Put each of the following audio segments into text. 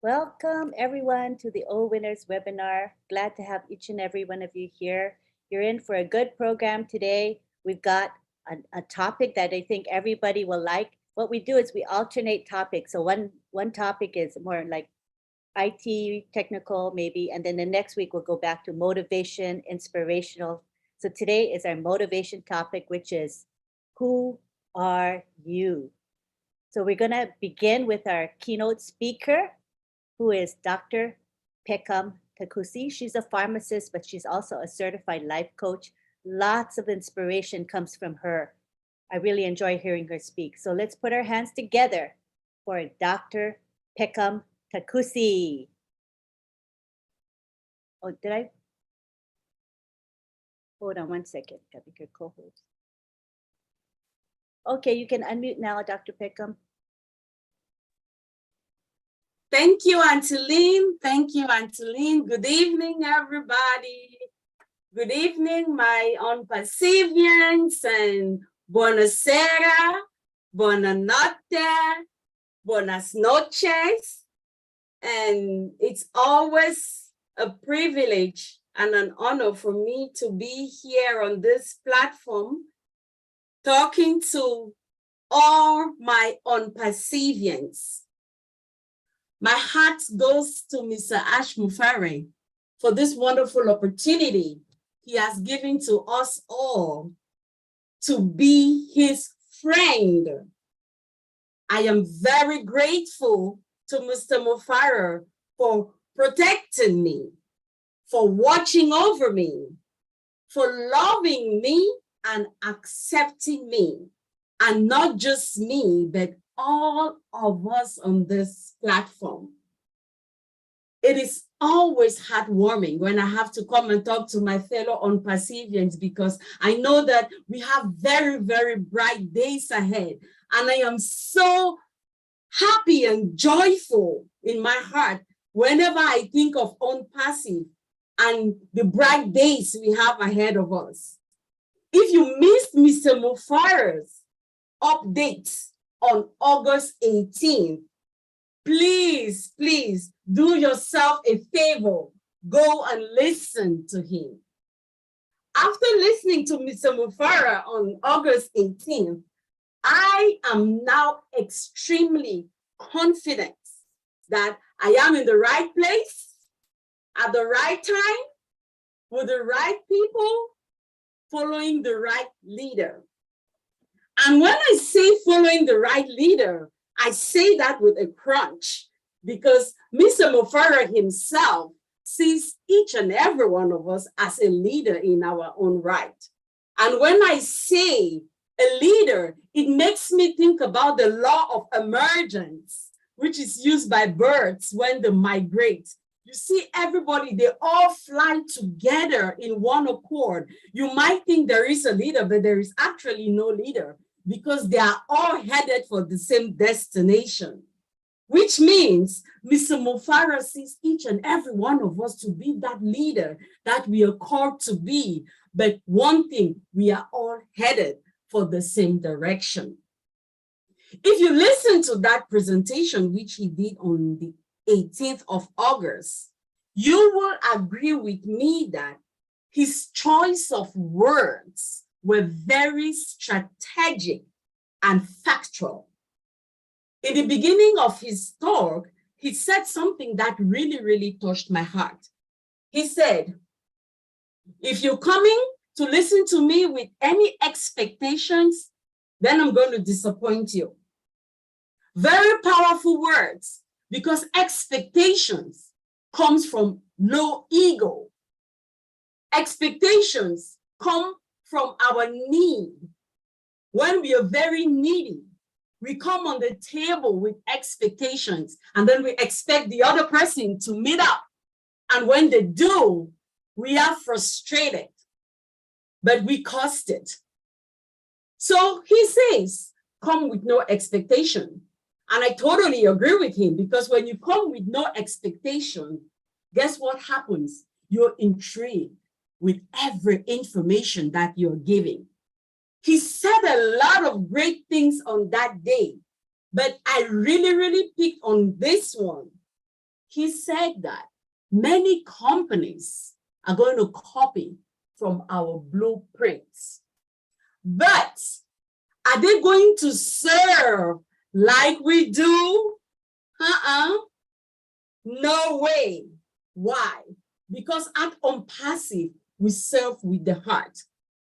Welcome everyone to the OWinners webinar. Glad to have each and every one of you here. You're in for a good program today. We've got a topic that I think everybody will like. What we do is we alternate topics. So one topic is more like IT, technical maybe, and then the next week we'll go back to motivation, inspirational. So today is our motivation topic, which is who are you? So we're gonna begin with our keynote speaker, who is Dr. Pekam Takusi. She's a pharmacist, but she's also a certified life coach. Lots of inspiration comes from her. I really enjoy hearing her speak. So let's put our hands together for Dr. Pekam Takusi. Oh, did I? Hold on one second. Got to be your co-host. Okay, you can unmute now, Dr. Pekam. Thank you, Angeline. Thank you, Angeline. Good evening, everybody. Good evening, my ONPASSIVians, and buonasera, buonanotte, buenas noches. And it's always a privilege and an honor for me to be here on this platform talking to all my ONPASSIVians. My heart goes to Mr. Ash Mufare for this wonderful opportunity he has given to us all to be his friend. I am very grateful to Mr. Mufare for protecting me, for watching over me, for loving me and accepting me, and not just me, but all of us on this platform. It is always heartwarming when I have to come and talk to my fellow ONPASSIVians, because I know that we have very, very bright days ahead. And I am so happy and joyful in my heart whenever I think of ONPASSIVE and the bright days we have ahead of us. If you missed Mr. Mufare's updates on August 18th, please do yourself a favor, go and listen to him. After listening to Mr. Mufare on August 18th, I am now extremely confident that I am in the right place at the right time with the right people, following the right leader. And when I say following the right leader, I say that with a crunch, because Mr. Mufare himself sees each and every one of us as a leader in our own right. And when I say a leader, it makes me think about the law of emergence, which is used by birds when they migrate. You see everybody, they all fly together in one accord. You might think there is a leader, but there is actually no leader, because they are all headed for the same destination, which means Mr. Mufare sees each and every one of us to be that leader that we are called to be. But one thing, we are all headed for the same direction. If you listen to that presentation, which he did on the 18th of August, you will agree with me that his choice of words were very strategic and factual. In the beginning of his talk, he said something that really touched my heart. He said, if you're coming to listen to me with any expectations, then I'm going to disappoint you. Very powerful words, because expectations comes from low ego. Expectations come from our need. When we are very needy, we come on the table with expectations, and then we expect the other person to meet up. And when they do, we are frustrated, but we caused it. So he says, come with no expectation. And I totally agree with him, because when you come with no expectation, guess what happens? You're intrigued with every information that you're giving. He said a lot of great things on that day, but I really picked on this one. he said that many companies are going to copy from our blueprints. But are they going to serve like we do? No way. Why? Because at ONPASSIVE, we serve with the heart.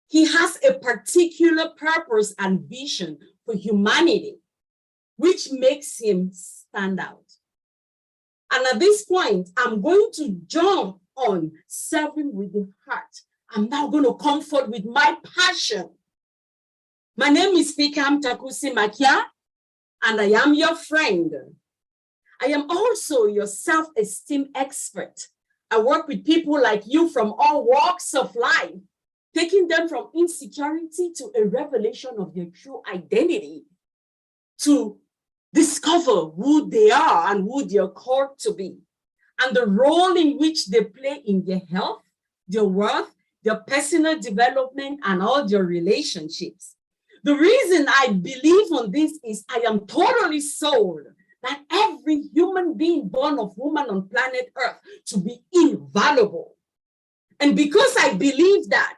He has a particular purpose and vision for humanity, which makes him stand out. And at this point, I'm going to jump on serving with the heart. I'm now going to comfort with my passion. My name is Fikam Takusi Makia, and I am your friend. I am also your self-esteem expert. I work with people like you from all walks of life, taking them from insecurity to a revelation of their true identity, to discover who they are and who they are called to be, and the role in which they play in their health, their worth, their personal development, and all their relationships. The reason I believe on this is I am totally sold that every human being born of woman on planet Earth to be invaluable. And because I believe that,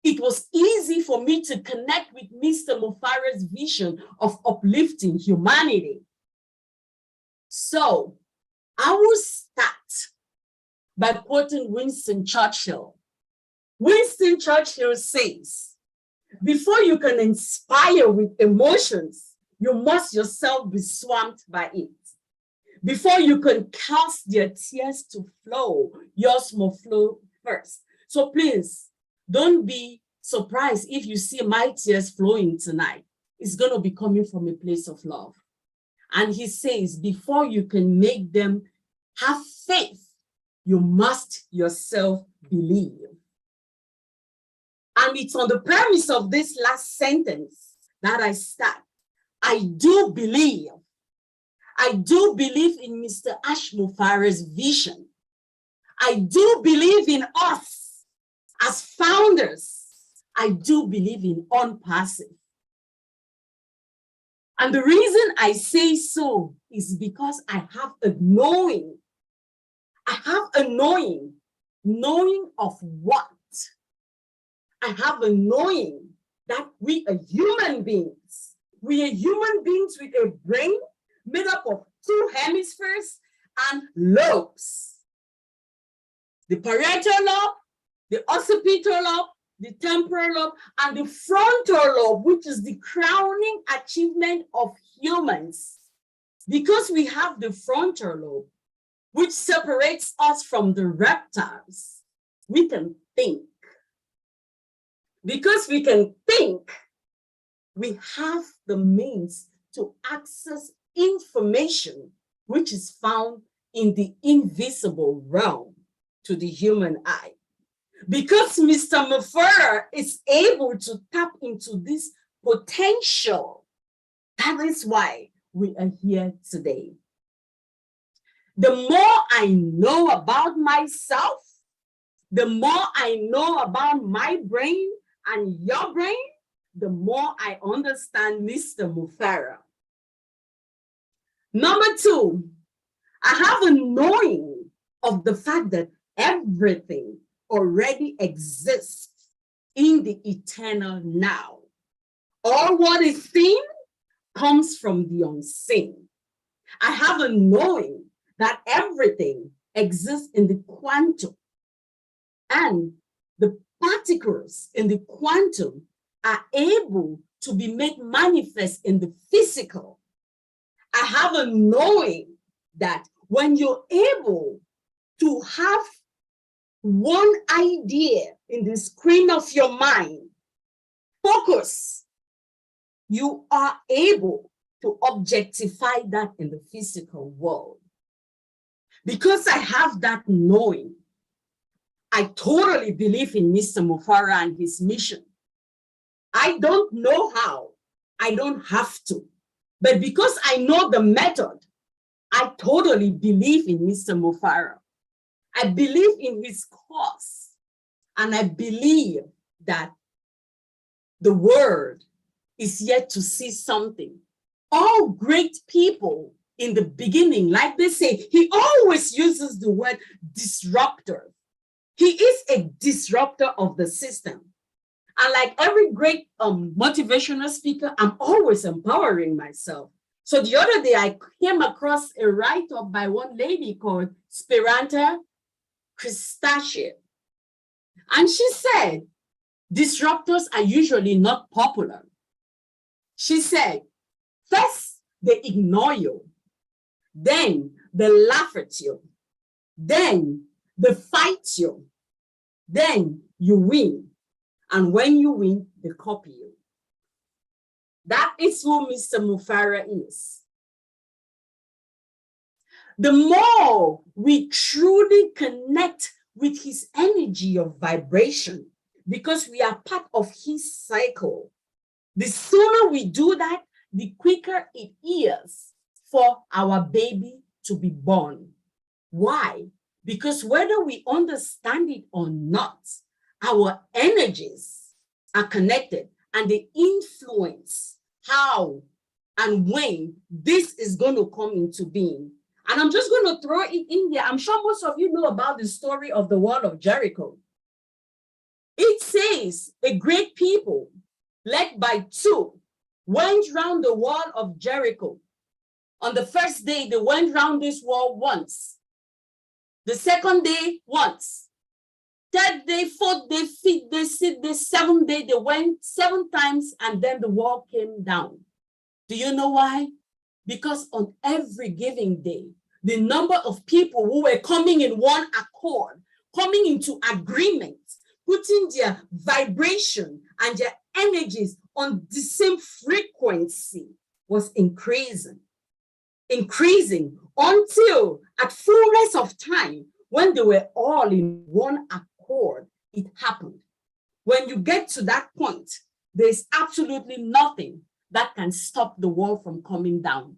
it was easy for me to connect with Mr. Mufara's vision of uplifting humanity. So I will start by quoting Winston Churchill. Winston Churchill says, before you can inspire with emotions, you must yourself be swamped by it. Before you can cause their tears to flow, yours must flow first. So please, don't be surprised if you see my tears flowing tonight. It's going to be coming from a place of love. And he says, before you can make them have faith, you must yourself believe. And it's on the premise of this last sentence that I start. I do believe. I do believe in Mr. Ash Mufara's vision. I do believe in us as founders. I do believe in ONPASSIVE. And the reason I say so is because I have a knowing. I have a knowing. Knowing of what? I have a knowing that we are human beings. We are human beings with a brain made up of 2 hemispheres and lobes. The parietal lobe, the occipital lobe, the temporal lobe, and the frontal lobe, which is the crowning achievement of humans. Because we have the frontal lobe, which separates us from the reptiles, we can think. Because we can think, we have the means to access information which is found in the invisible realm to the human eye. Because Mr. Mufara is able to tap into this potential, that is why we are here today. The more I know about myself, the more I know about my brain and your brain, the more I understand Mr. Mufara. Number 2, I have a knowing of the fact that everything already exists in the eternal now. All what is seen comes from the unseen. I have a knowing that everything exists in the quantum, and the particles in the quantum are able to be made manifest in the physical. I have a knowing that when you're able to have one idea in the screen of your mind, focus, you are able to objectify that in the physical world. Because I have that knowing, I totally believe in Mr. Mufara and his mission. I don't know how, I don't have to, but because I know the method, I totally believe in Mr. Mufara. I believe in his cause, and I believe that the world is yet to see something. All great people in the beginning, like they say, he always uses the word disruptor. He is a disruptor of the system. And like every great motivational speaker, I'm always empowering myself. So the other day, I came across a write-up by one lady called Speranza Christache. And she said, disruptors are usually not popular. She said, first, they ignore you. Then they laugh at you. Then they fight you. Then you win. And when you win, they copy you. That is who Mr. Mufara is. The more we truly connect with his energy of vibration, because we are part of his cycle, the sooner we do that, the quicker it is for our baby to be born. Why? Because whether we understand it or not, our energies are connected and they influence how and when this is going to come into being. And I'm just going to throw it in there. I'm sure most of you know about the story of the wall of Jericho. It says a great people led by two went round the wall of Jericho. On the first day, they went round this wall once. The second day, once. Third day, fourth day, fifth day, sixth day, seventh day, they went 7 times and then the wall came down. Do you know why? Because on every given day, the number of people who were coming in one accord, coming into agreement, putting their vibration and their energies on the same frequency was increasing until at fullness of time, when they were all in one accord, it happened. When you get to that point, there's absolutely nothing that can stop the wall from coming down.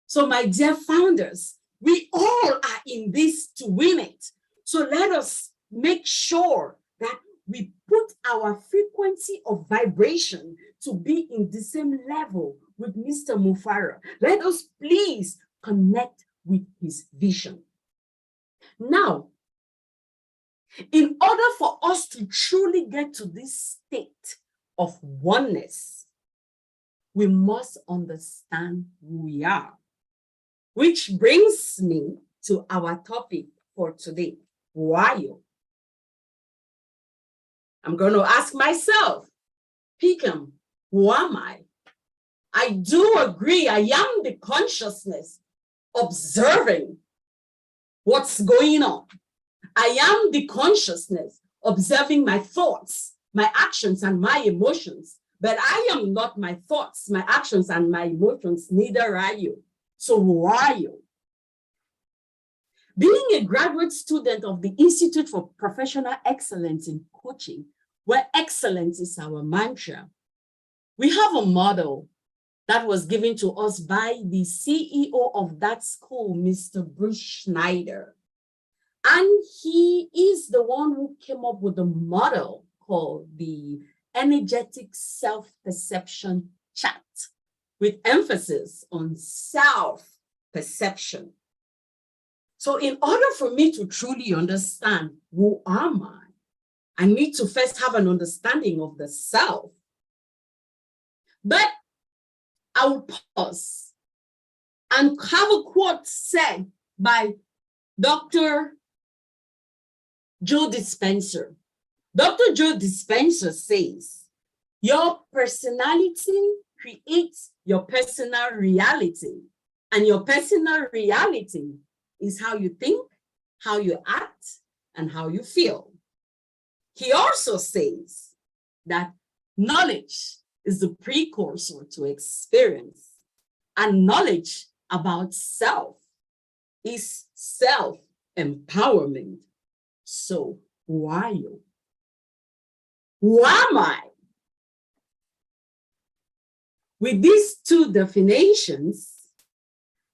So my dear founders, we all are in this to win it. So let us make sure that we put our frequency of vibration to be in the same level with Mr. Mufara. Let us please connect with his vision. Now, in order for us to truly get to this state of oneness, we must understand who we are. Which brings me to our topic for today. Who are you? I'm going to ask myself, Peckham, who am I? I do agree, I am the consciousness observing what's going on. I am the consciousness observing my thoughts, my actions, and my emotions. But I am not my thoughts, my actions, and my emotions, neither are you. So who are you? Being a graduate student of the Institute for Professional Excellence in Coaching, where excellence is our mantra, we have a model that was given to us by the CEO of that school, Mr. Bruce Schneider. And he is the one who came up with a model called the energetic self-perception chart, with emphasis on self-perception. So in order for me to truly understand who am I need to first have an understanding of the self. But I will pause and have a quote said by Dr. Joe Dispenza. Dr. Joe Dispenza says, your personality creates your personal reality, and your personal reality is how you think, how you act, and how you feel. He also says that knowledge is the precursor to experience, and knowledge about self is self-empowerment. So who are you? Who am I? With these two definitions,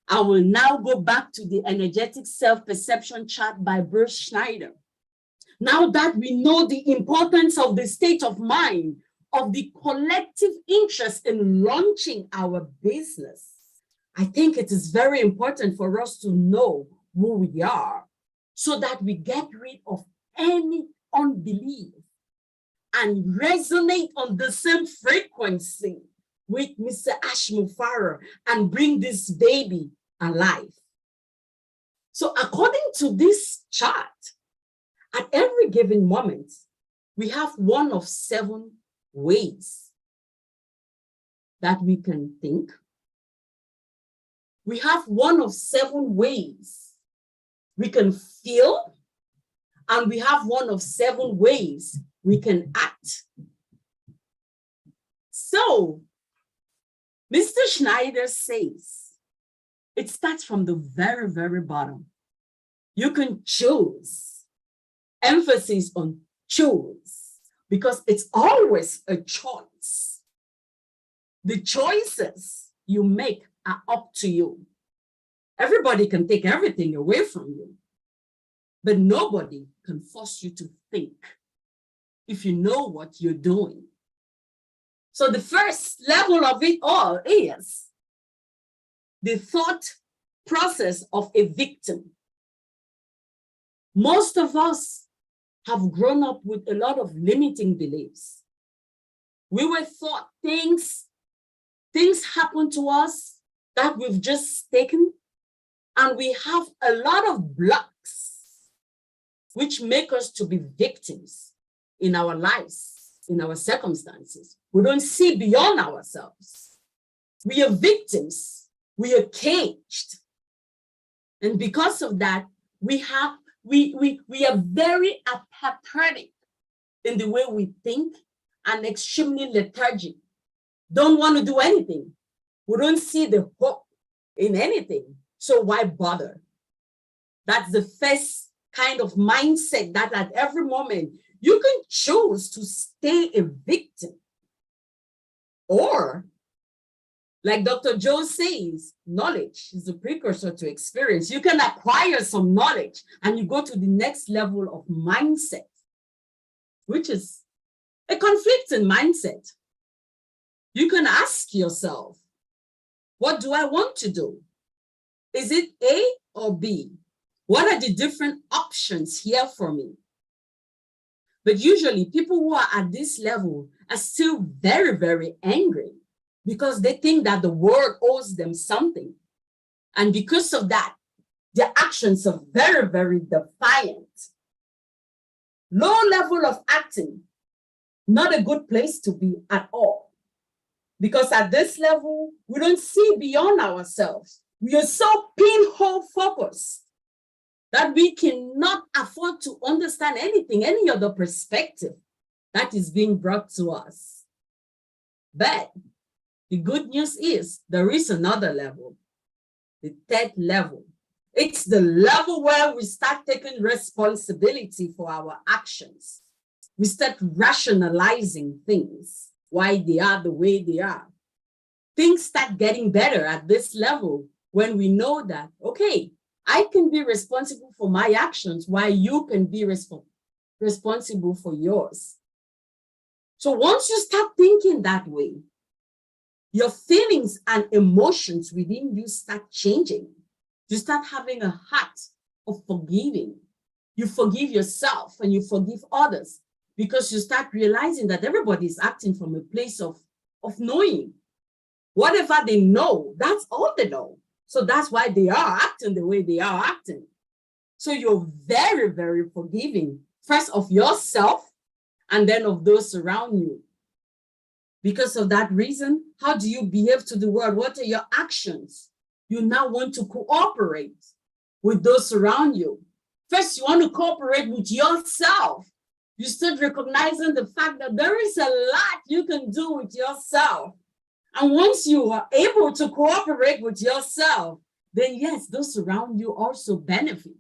I will now go back to the energetic self-perception chart by Bruce Schneider. Now that we know the importance of the state of mind, of the collective interest in launching our business, I think it is very important for us to know who we are so that we get rid of any unbelief and resonate on the same frequency with Mr. Ashmufara and bring this baby alive. So according to this chart, at every given moment, we have one of 7 ways that we can think. We have one of 7 ways we can feel, and we have one of 7 ways we can act. So, Mr. Schneider says, it starts from the very, very bottom. You can choose, emphasis on choose, because it's always a choice. The choices you make are up to you. Everybody can take everything away from you, but nobody can force you to think if you know what you're doing. So the first level of it all is the thought process of a victim. Most of us have grown up with a lot of limiting beliefs. We were taught things happen to us that we've just taken, and we have a lot of blocks which make us to be victims in our lives, in our circumstances. We don't see beyond ourselves. We are victims. We are caged. And because of that, we are very apathetic in the way we think and extremely lethargic. Don't want to do anything. We don't see the hope in anything. So why bother? That's the first kind of mindset that at every moment you can choose to stay a victim. Or, like Dr. Joe says, knowledge is a precursor to experience. You can acquire some knowledge and you go to the next level of mindset, which is a conflicting mindset. You can ask yourself, what do I want to do? Is it A or B? What are the different options here for me? But usually people who are at this level are still very, very angry because they think that the world owes them something. And because of that, their actions are very, very defiant. Low level of acting, not a good place to be at all. Because at this level, we don't see beyond ourselves. We are so pinhole focused that we cannot afford to understand anything, any other perspective that is being brought to us. But the good news is there is another level, the third level. It's the level where we start taking responsibility for our actions. We start rationalizing things, why they are the way they are. Things start getting better at this level when we know that, okay, I can be responsible for my actions while you can be responsible for yours. So once you start thinking that way, your feelings and emotions within you start changing. You start having a heart of forgiving. You forgive yourself and you forgive others because you start realizing that everybody is acting from a place of knowing. Whatever they know, that's all they know. So that's why they are acting the way they are acting. So you're very, very forgiving, first of yourself and then of those around you. Because of that reason, how do you behave to the world? What are your actions? You now want to cooperate with those around you. First, you want to cooperate with yourself. You start recognizing the fact that there is a lot you can do with yourself. And once you are able to cooperate with yourself, then yes, those around you also benefit.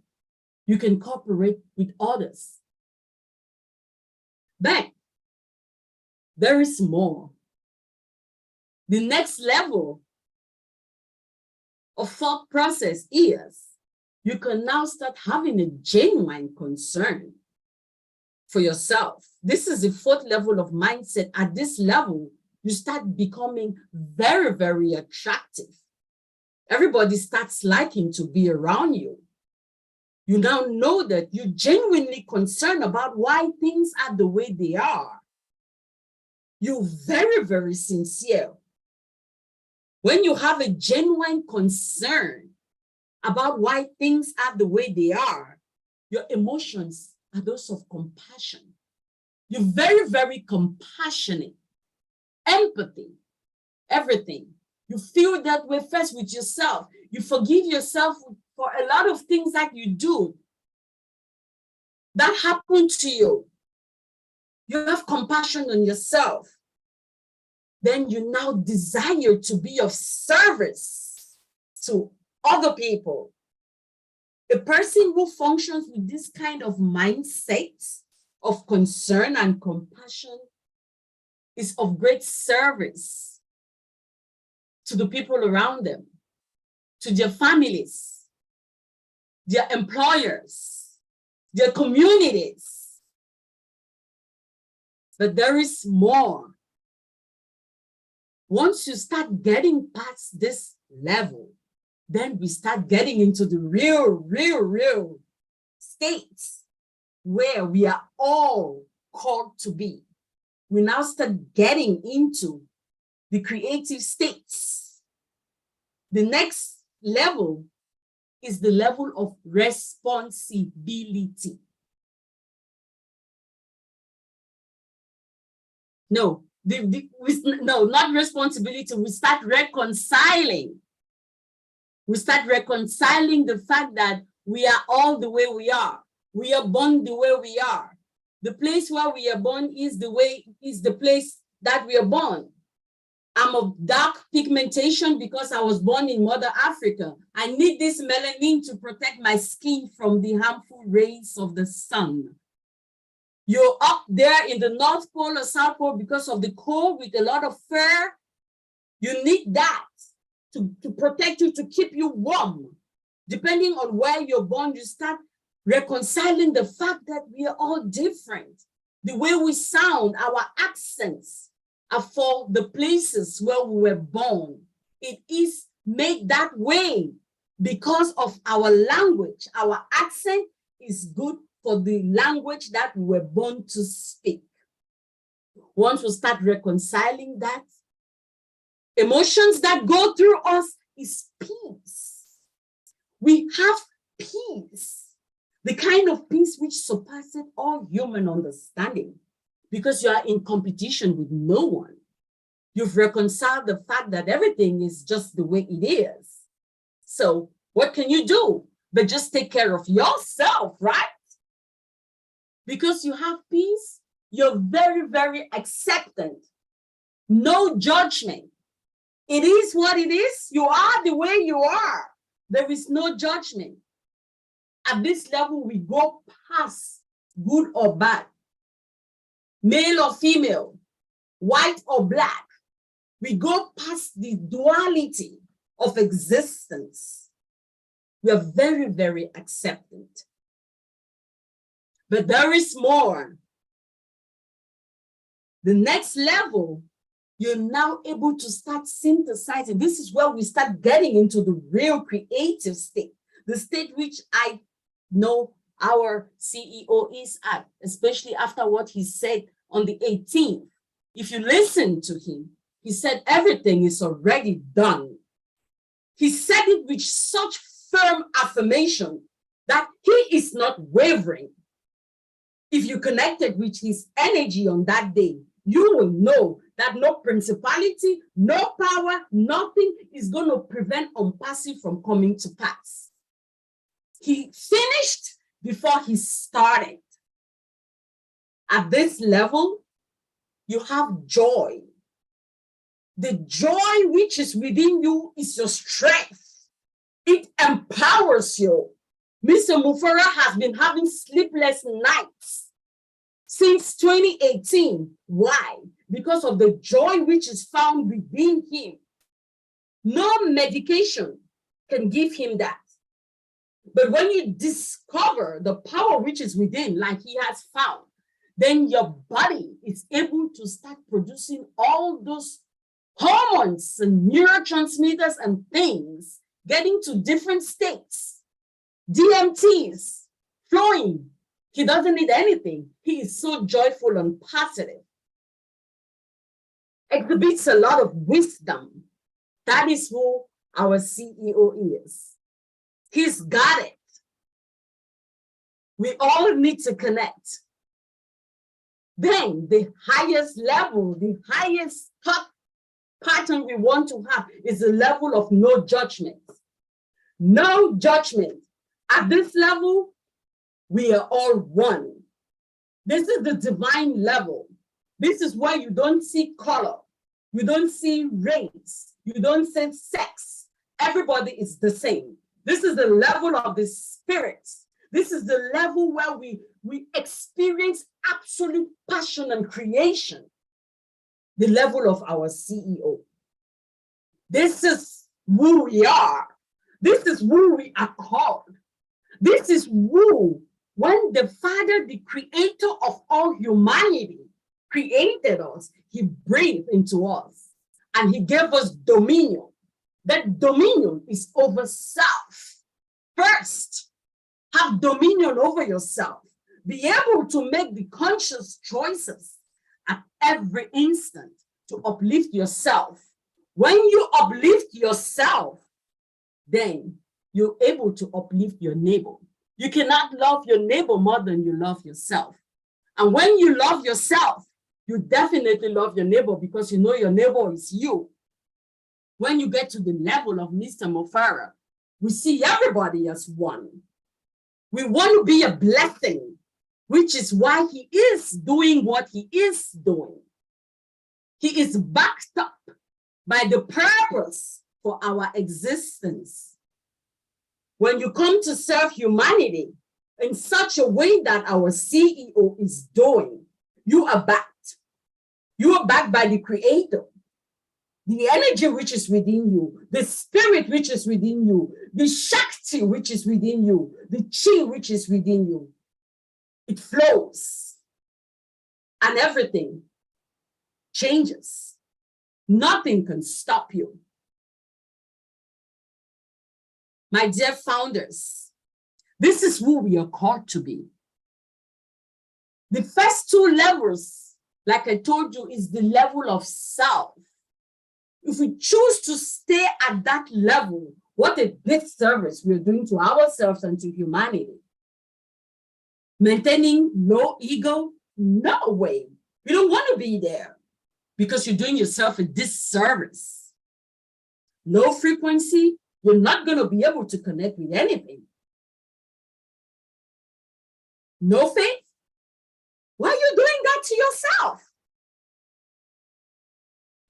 You can cooperate with others. But there is more. The next level of thought process is you can now start having a genuine concern for yourself. This is the fourth level of mindset. At this level, you start becoming very, very attractive. everybody starts liking to be around you. You now know that you're genuinely concerned about why things are the way they are. You're very, very sincere. When you have a genuine concern about why things are the way they are, your emotions are those of compassion. You're very, very compassionate. Empathy, everything. You feel that way first with yourself. You forgive yourself for a lot of things that you do that happen to you. You have compassion on yourself. Then you now desire to be of service to other people. A person who functions with this kind of mindset of concern and compassion is of great service to the people around them, to their families, their employers, their communities. But there is more. Once you start getting past this level, then we start getting into the real states where we are all called to be. We now start getting into the creative states. The next level is the level of responsibility. No, not responsibility. We start reconciling. We start reconciling the fact that we are all the way we are. We are born the way we are. The place where we are born is the place that we are born. I'm of dark pigmentation because I was born in Mother Africa. I need this melanin to protect my skin from the harmful rays of the sun. You're up there in the North Pole or South Pole because of the cold with a lot of fur. You need that to protect you, to keep you warm. Depending on where you're born, you start reconciling the fact that we are all different. The way we sound, our accents are for the places where we were born. It is made that way because of our language. Our accent is good for the language that we were born to speak. Once we start reconciling that, emotions that go through us is peace. We have peace, the kind of peace which surpasses all human understanding, because you are in competition with no one. You've reconciled the fact that everything is just the way it is. So what can you do but just take care of yourself, right? Because you have peace, you're very, very acceptant. No judgment. It is what it is. You are the way you are. There is no judgment. At this level, we go past good or bad, male or female, white or black. We go past the duality of existence. We are very, very acceptant. But there is more. The next level, you're now able to start synthesizing. This is where we start getting into the real creative state, the state which I know our CEO is at, especially after what he said on the 18th. If you listen to him, he said everything is already done. He said it with such firm affirmation that he is not wavering. If you connected with his energy on that day, you will know that no principality, no power, nothing is going to prevent ONPASSIVE from coming to pass. He finished before he started. At this level, you have joy. The joy which is within you is your strength. It empowers you. Mr. Mufara has been having sleepless nights since 2018. Why? Because of the joy which is found within him. No medication can give him that. But when you discover the power which is within, like he has found, then your body is able to start producing all those hormones and neurotransmitters and things getting to different states, DMTs, flowing. He doesn't need anything. He is so joyful and positive. Exhibits a lot of wisdom. That is who our CEO is. He's got it. We all need to connect. Then the highest level, the highest top pattern we want to have is the level of no judgment. No judgment. At this level, we are all one. This is the divine level. This is where you don't see color. You don't see race. You don't see sex. Everybody is the same. This is the level of the spirit. This is the level where we experience absolute passion and creation. The level of our CEO. This is who we are. This is who we are called. This is who, when the Father, the creator of all humanity, created us, he breathed into us and he gave us dominion. That dominion is over self. First, have dominion over yourself. Be able to make the conscious choices at every instant to uplift yourself. When you uplift yourself, then you're able to uplift your neighbor. You cannot love your neighbor more than you love yourself. And when you love yourself, you definitely love your neighbor because you know your neighbor is you. When you get to the level of Mr. Mofara, we see everybody as one. We want to be a blessing, which is why he is doing what he is doing. He is backed up by the purpose for our existence. When you come to serve humanity in such a way that our CEO is doing, you are backed. You are backed by the Creator. The energy which is within you, the spirit which is within you, the Shakti which is within you, the Chi which is within you. It flows and everything changes. Nothing can stop you. My dear founders, this is who we are called to be. The first two levels, like I told you, is the level of self. If we choose to stay at that level, what a disservice we're doing to ourselves and to humanity. Maintaining low ego? No way. You don't want to be there because you're doing yourself a disservice. Low frequency, you're not going to be able to connect with anything. No faith? Why are you doing that to yourself?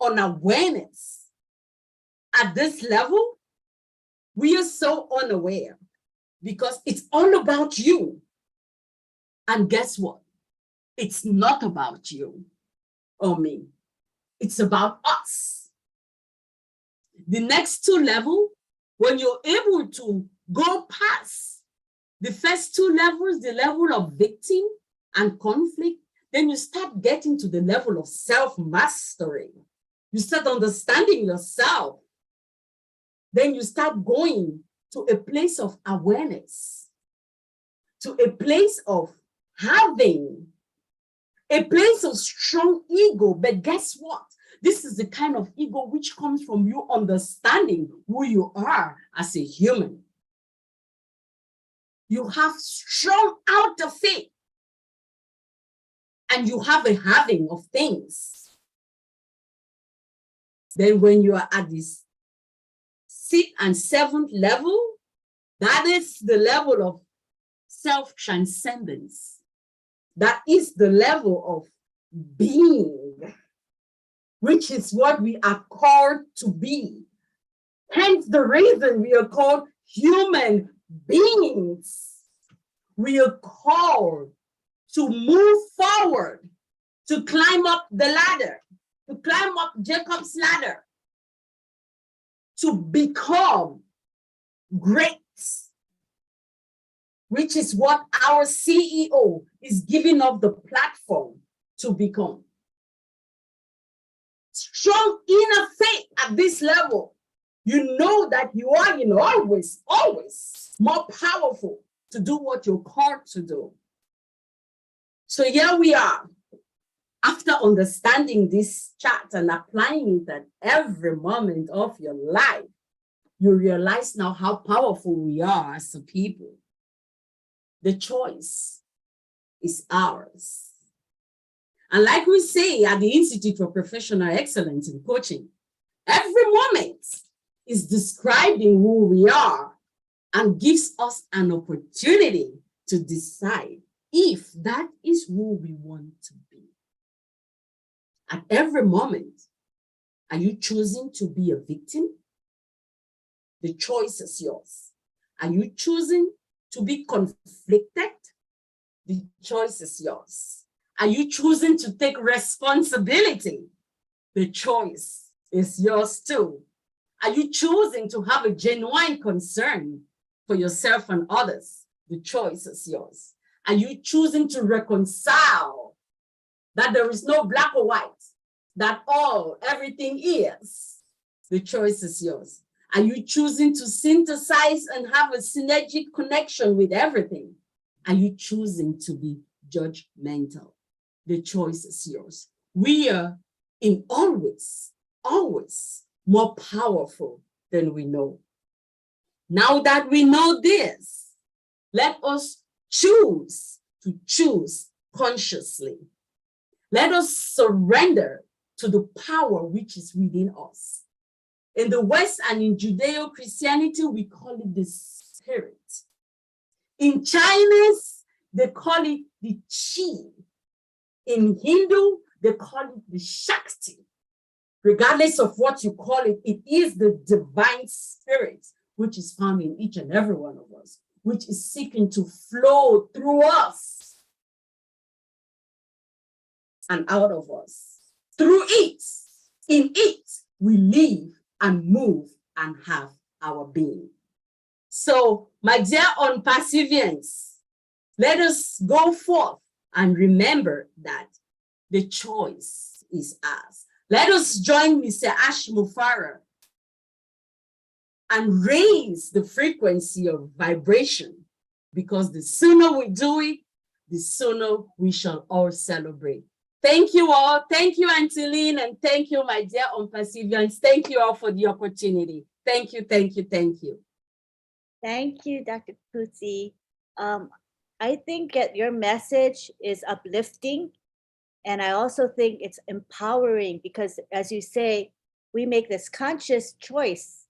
On awareness, at this level, we are so unaware because it's all about you. And guess what? It's not about you or me. It's about us. The next two levels, when you're able to go past the first two levels, the level of victim and conflict, then you start getting to the level of self-mastery. You start understanding yourself. Then you start going to a place of awareness, to a place of having, a place of strong ego. But guess what? This is the kind of ego which comes from you understanding who you are as a human. You have strong outer faith, and you have a having of things. Then when you are at this 6th and 7th level, that is the level of self-transcendence. That is the level of being, which is what we are called to be. Hence the reason we are called human beings. We are called to move forward, to climb up the ladder, to climb up Jacob's ladder, to become great, which is what our CEO is giving up the platform to become. Strong inner faith at this level You know that you are, always more powerful to do what you're called to do. So here we are. After understanding this chart and applying it at every moment of your life, you realize now how powerful we are as a people. The choice is ours. And like we say at the Institute for Professional Excellence in Coaching, every moment is describing who we are and gives us an opportunity to decide if that is who we want to be. At every moment, are you choosing to be a victim? The choice is yours. Are you choosing to be conflicted? The choice is yours. Are you choosing to take responsibility? The choice is yours too. Are you choosing to have a genuine concern for yourself and others? The choice is yours. Are you choosing to reconcile that there is no black or white, that everything is? The choice is yours. Are you choosing to synthesize and have a synergic connection with everything? Are you choosing to be judgmental? The choice is yours. We are in always more powerful than we know. Now that we know this, let us choose to choose consciously. Let us surrender to the power which is within us. In the West and in Judeo-Christianity, we call it the spirit. In Chinese, they call it the Qi. In Hindu, they call it the Shakti. Regardless of what you call it, it is the divine spirit which is found in each and every one of us, which is seeking to flow through us and out of us. Through it, in it, we live and move and have our being. So, my dear ONPASSIVians, let us go forth and remember that the choice is ours. Let us join Mr. Ash Mufara and raise the frequency of vibration, because the sooner we do it, the sooner we shall all celebrate. Thank you all. Thank you, Auntie Lynn, and thank you, my dear ONPASSIVians. Thank you all for the opportunity. Thank you, thank you, thank you. Thank you, Dr. Kutsi. I think that your message is uplifting, and I also think it's empowering because, as you say, we make this conscious choice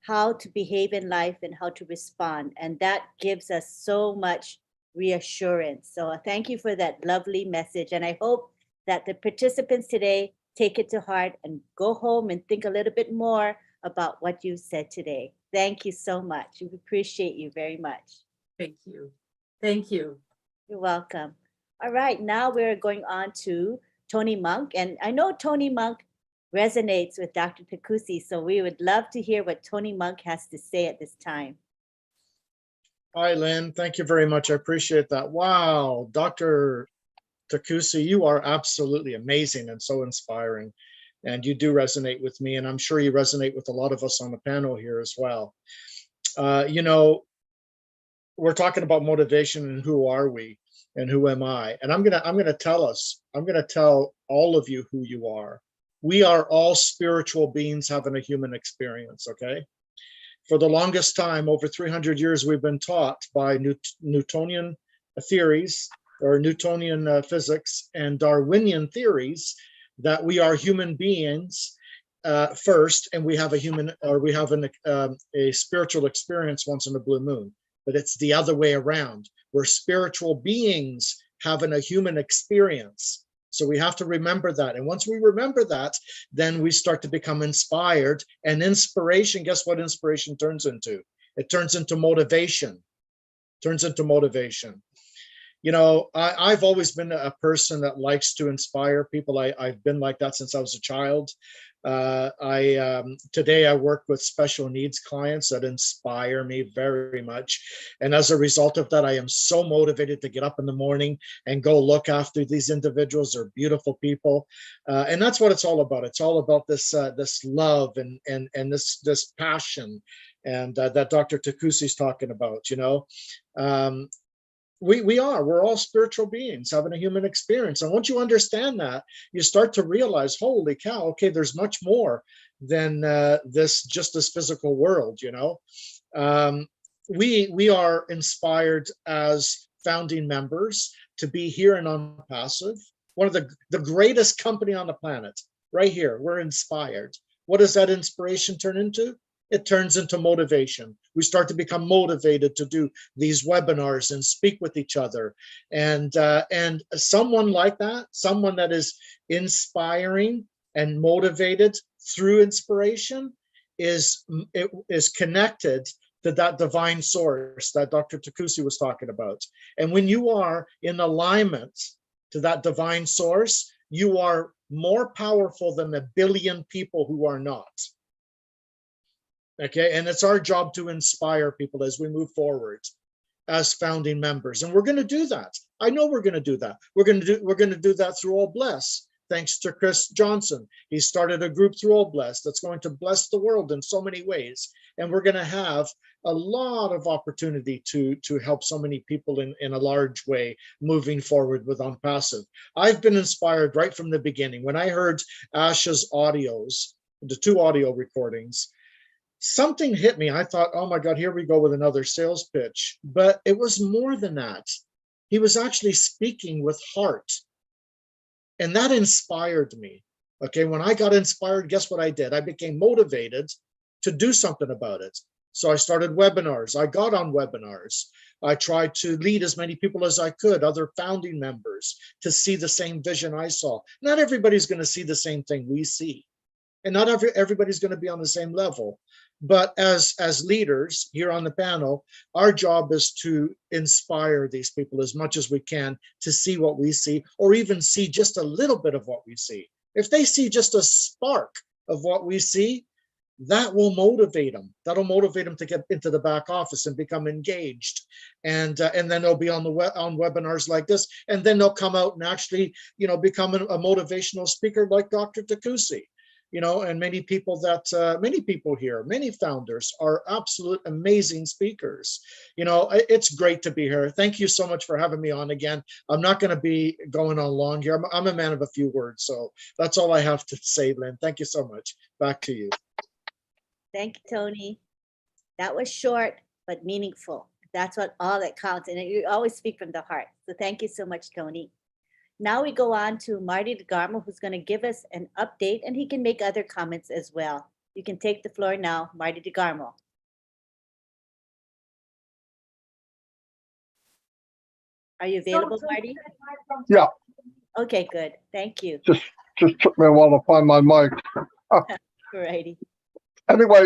how to behave in life and how to respond, and that gives us so much reassurance. So thank you for that lovely message, and I hope that the participants today take it to heart and go home and think a little bit more about what you said today. Thank you so much. We appreciate you very much. Thank you. Thank you. You're welcome. All right, now we're going on to Tony Monk. And I know Tony Monk resonates with Dr. Takusi, so we would love to hear what Tony Monk has to say at this time. Hi, Lynn. Thank you very much. I appreciate that. Wow, Dr. Takusi, you are absolutely amazing and so inspiring. And you do resonate with me, and I'm sure you resonate with a lot of us on the panel here as well. You know, we're talking about motivation and who are we and who am I? And I'm gonna tell all of you who you are. We are all spiritual beings having a human experience, okay? For the longest time, over 300 years, we've been taught by Newtonian theories or Newtonian physics and Darwinian theories that we are human beings first, and we have a spiritual experience once in a blue moon. But it's the other way around. We're spiritual beings having a human experience. So we have to remember that. And once we remember that, then we start to become inspired. And inspiration, guess what inspiration turns into? It turns into motivation. Turns into motivation. You know, I've always been a person that likes to inspire people. I've been like that since I was a child. Today I work with special needs clients that inspire me very much. And as a result of that, I am so motivated to get up in the morning and go look after these individuals. They're beautiful people. And that's what it's all about. It's all about this love and this passion and that Dr. Takusi's talking about, you know. We're all spiritual beings having a human experience. And once you understand that, you start to realize, holy cow, okay, there's much more than just this physical world, you know. We are inspired as founding members to be here in ONPASSIVE, one of the greatest company on the planet, right here. We're inspired. What does that inspiration turn into? It turns into motivation. We start to become motivated to do these webinars and speak with each other. And someone like that, someone that is inspiring and motivated through inspiration is connected to that divine source that Dr. Takusi was talking about. And when you are in alignment to that divine source, you are more powerful than a billion people who are not. Okay, and it's our job to inspire people as we move forward as founding members, and we're going to do that. I know we're going to do that. We're going to do that through All Bless. Thanks to Chris Johnson, he started a group through All Bless that's going to bless the world in so many ways, and we're going to have a lot of opportunity to help so many people in a large way moving forward with ONPASSIVE. I've been inspired right from the beginning. When I heard Asha's audios, the 2 audio recordings, something hit me. I thought, oh my God, here we go with another sales pitch. But it was more than that. He was actually speaking with heart. And that inspired me. Okay, when I got inspired, guess what I did? I became motivated to do something about it. So I started webinars. I got on webinars. I tried to lead as many people as I could, other founding members, to see the same vision I saw. Not everybody's going to see the same thing we see. And not everybody's going to be on the same level. But as leaders here on the panel, our job is to inspire these people as much as we can to see what we see, or even see just a little bit of what we see. If they see just a spark of what we see, that will motivate them. That'll motivate them to get into the back office and become engaged. And then they'll be on webinars like this, and then they'll come out and actually, you know, become a motivational speaker like Dr. Takusi. You know, and many people here, many founders are absolute amazing speakers. You know, it's great to be here. Thank you so much for having me on again. I'm not going to be going on long here. I'm a man of a few words, so that's all I have to say, Lynn. Thank you so much. Back to you. Thank you, Tony. That was short but meaningful. That's all that counts, and you always speak from the heart. So thank you so much, Tony. Now we go on to Marty DeGarmo, who's going to give us an update, and he can make other comments as well. You can take the floor now, Marty DeGarmo. Are you available, Marty? Yeah. Okay, good. Thank you. Just took me a while to find my mic. Alrighty. Anyway,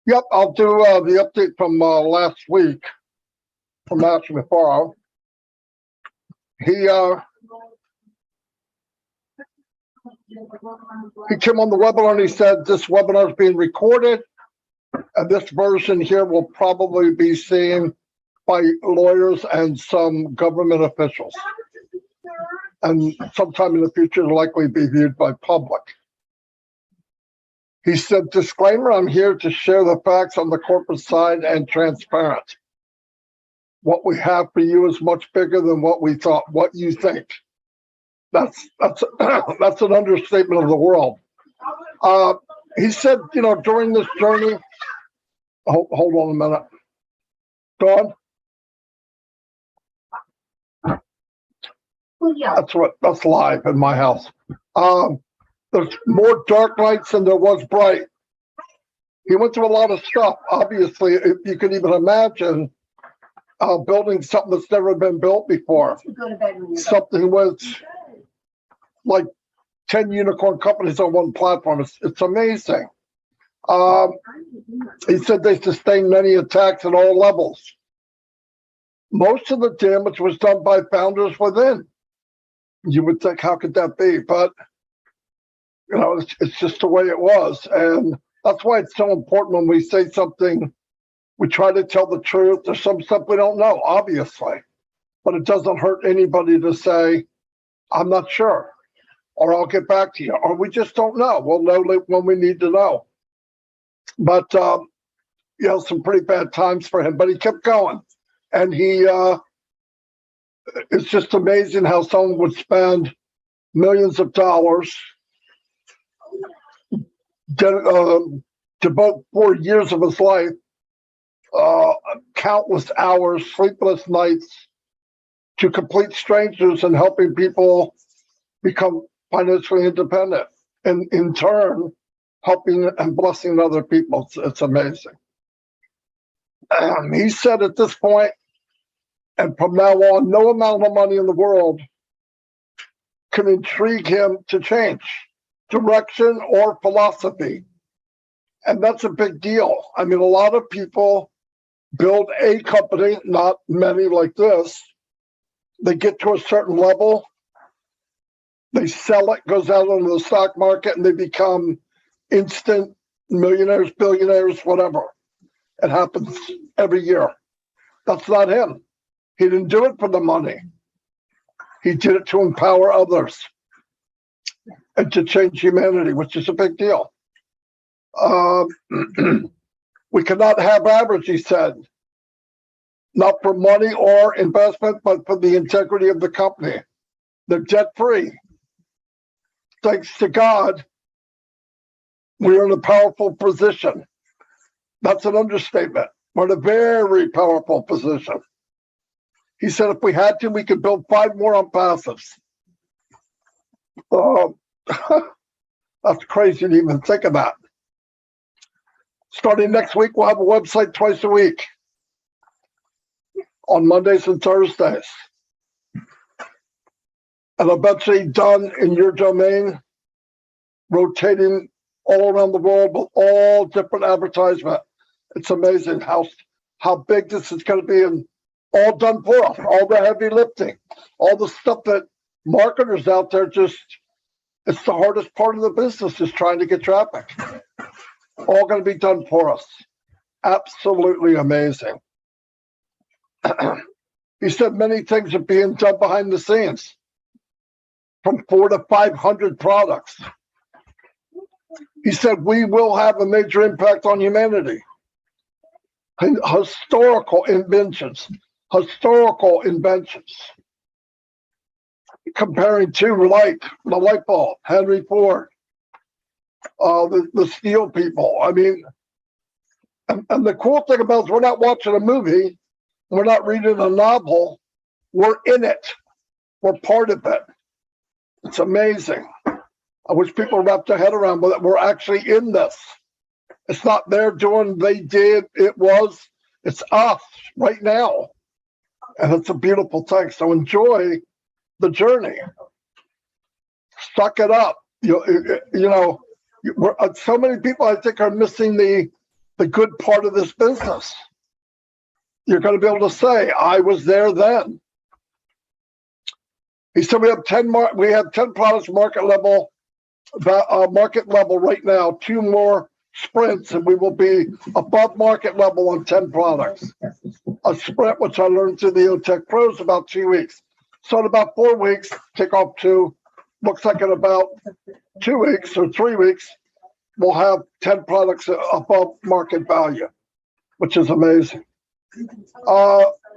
yep, I'll do the update from last week from actually before. He came on the webinar and he said this webinar is being recorded, and this version here will probably be seen by lawyers and some government officials, and sometime in the future will likely be viewed by public. He said, disclaimer, I'm here to share the facts on the corporate side and transparent. What we have for you is much bigger than what we thought, what you think. That's an understatement of the world. He said, you know, during this journey, hold on a minute. Dawn? That's live in my house. There's more dark nights than there was bright. He went through a lot of stuff. Obviously, if you can even imagine building something that's never been built before. Something with like 10 unicorn companies on one platform. It's amazing. He said they sustained many attacks at all levels. Most of the damage was done by founders within. You would think, how could that be? But You know, it's just the way it was. And that's why it's so important when we say something, we try to tell the truth. There's some stuff we don't know, obviously, but it doesn't hurt anybody to say, I'm not sure, or I'll get back to you, or we just don't know. We'll know when we need to know. But, you know, some pretty bad times for him, but he kept going. And it's just amazing how someone would spend millions of dollars, devote 4 years of his life, countless hours, sleepless nights, to complete strangers and helping people become financially independent, and in turn, helping and blessing other people. It's amazing. He said at this point, and from now on, no amount of money in the world can intrigue him to change direction or philosophy. And that's a big deal. I mean, a lot of people build a company, not many like this. They get to a certain level, they sell it, goes out on the stock market, and they become instant millionaires, billionaires, whatever. It happens every year. That's not him. He didn't do it for the money. He did it to empower others and to change humanity, which is a big deal. We cannot have average, he said, not for money or investment, but for the integrity of the company. They're debt-free. Thanks to God, we're in a powerful position. That's an understatement. We're in a very powerful position. He said if we had to, we could build 5 more ONPASSIVEs. That's crazy to even think of that. Starting next week, we'll have a website twice a week on Mondays and Thursdays. And eventually done in your domain, rotating all around the world with all different advertisement. It's amazing how big this is going to be, and all done for us, all the heavy lifting, all the stuff that marketers out there just, it's the hardest part of the business is trying to get traffic. All going to be done for us. Absolutely amazing. He said many things are being done behind the scenes, from 400 to 500 products. He said we will have a major impact on humanity. Historical inventions. Comparing to like the light bulb, Henry Ford, the steel people. I mean, and the cool thing about it is we're not watching a movie, we're not reading a novel, we're in it. We're part of it. It's amazing. I wish people wrapped their head around with it. We're actually in this. It's not they're doing, they did, it's us right now. And it's a beautiful thing. So enjoy the journey. Suck it up. You know, so many people I think are missing the good part of this business. You're going to be able to say, I was there then. He said we have 10 products market level right now, 2 more sprints, and we will be above market level on 10 products. A sprint, which I learned through the OTech Pros, about 2 weeks. So in about 4 weeks, take off to, looks like in about 2 weeks or 3 weeks, we'll have 10 products above market value, which is amazing.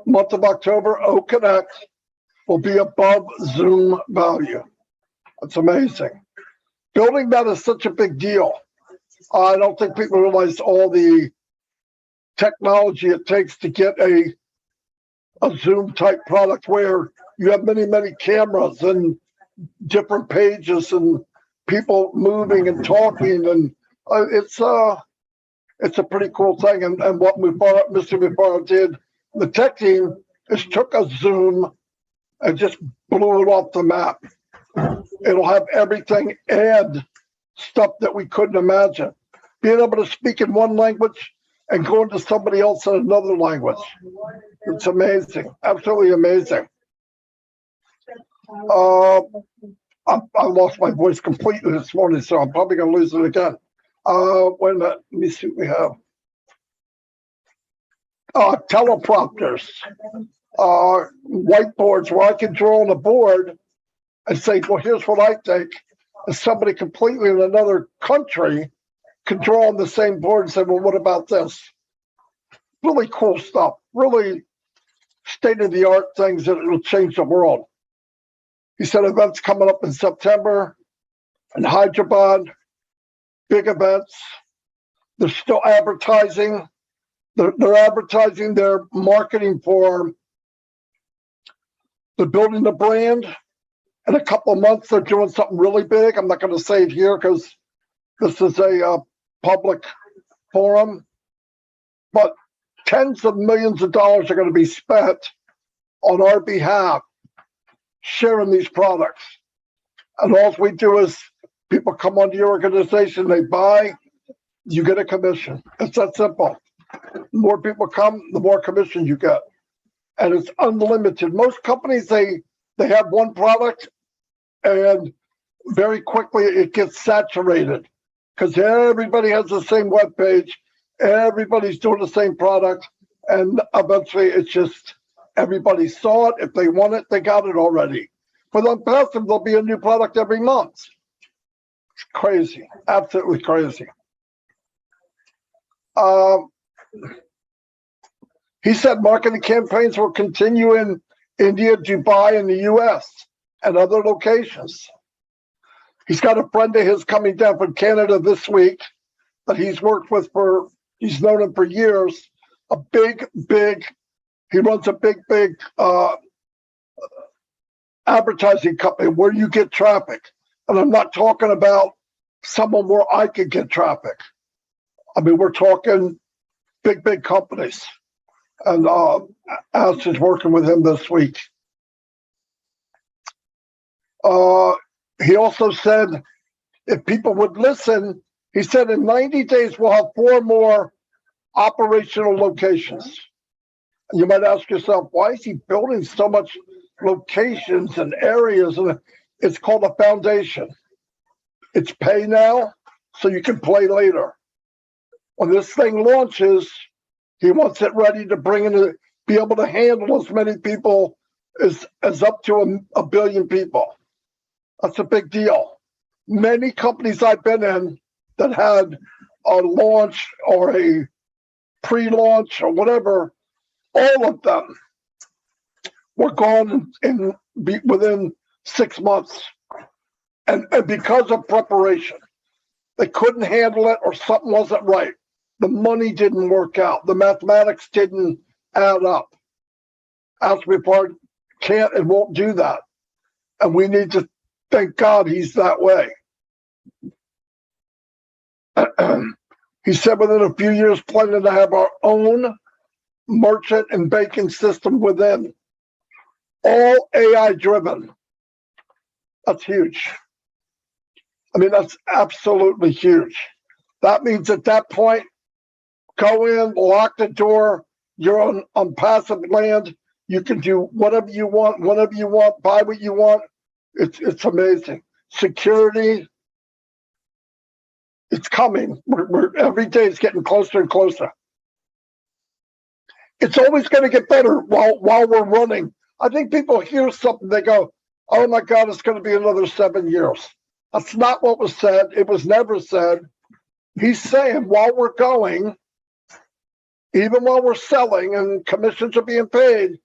Month of October, OConnect will be above Zoom value. That's amazing. Building that is such a big deal. I don't think people realize all the technology it takes to get a Zoom type product where you have many, many cameras and different pages and people moving and talking, and it's a pretty cool thing. And what Mr. Mufaro did, the tech team, is took a Zoom and just blew it off the map. It'll have everything and stuff that we couldn't imagine. Being able to speak in one language and going to somebody else in another language. It's amazing, absolutely amazing. I lost my voice completely this morning, so I'm probably going to lose it again. Wait a minute. Let me see what we have. Teleprompters, whiteboards where I can draw on a board and say, well, here's what I think. And somebody completely in another country can draw on the same board and say, well, what about this? Really cool stuff. Really state-of-the-art things that will change the world. He said events coming up in September in Hyderabad, big events. They're still advertising. They're advertising their marketing for the building the brand. In a couple of months, they're doing something really big. I'm not going to say it here because this is a public forum, but tens of millions of dollars are going to be spent on our behalf sharing these products. And all we do is people come onto your organization, they buy, you get a commission. It's that simple. The more people come, the more commission you get. And it's unlimited. Most companies, they have one product and very quickly it gets saturated because everybody has the same web page. Everybody's doing the same product. And eventually it's just everybody saw it. If they want it, they got it already. For ONPASSIVE, there'll be a new product every month. It's crazy, absolutely crazy. He said marketing campaigns will continue in India, Dubai, and the US and other locations. He's got a friend of his coming down from Canada this week that he's worked with he's known him for years. He runs a big advertising company where you get traffic. And I'm not talking about someone where I could get traffic. I mean, we're talking big companies. And Ash is working with him this week. He also said if people would listen, he said in 90 days, we'll have 4 more operational locations. And you might ask yourself, why is he building so much locations and areas? And it's called a foundation. It's pay now, so you can play later. When this thing launches, he wants it ready to bring in, be able to handle as many people as up to a billion people. That's a big deal. Many companies I've been in that had a launch or a pre-launch or whatever, all of them were gone within 6 months. And because of preparation, they couldn't handle it or something wasn't right. The money didn't work out. The mathematics didn't add up. Asprey can't and won't do that. And we need to thank God he's that way. He said within a few years, planning to have our own merchant and banking system within. All AI driven. That's huge. I mean, that's absolutely huge. That means at that point, go in, lock the door, you're on passive land. You can do whatever you want, whenever you want, buy what you want. It's amazing. Security, it's coming. We're every day it's getting closer and closer. It's always going to get better while we're running. I think people hear something, they go, oh my God, it's going to be another 7 years. That's not what was said. It was never said. He's saying while we're going, even while we're selling and commissions are being paid,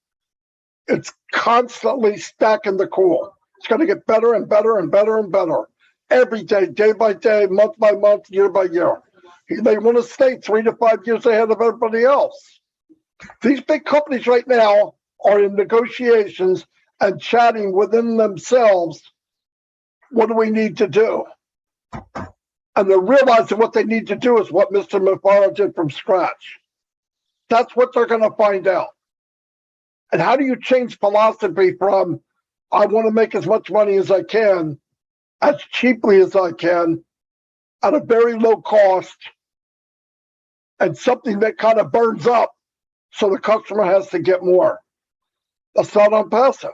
it's constantly stacking the cool. It's going to get better and better and better and better. Every day, day by day, month by month, year by year. They want to stay 3 to 5 years ahead of everybody else. These big companies right now are in negotiations and chatting within themselves. What do we need to do? And they're realizing what they need to do is what Mr. Mufaro did from scratch. That's what they're going to find out. And how do you change philosophy from, I want to make as much money as I can, as cheaply as I can, at a very low cost, and something that kind of burns up so the customer has to get more? That's not ONPASSIVE.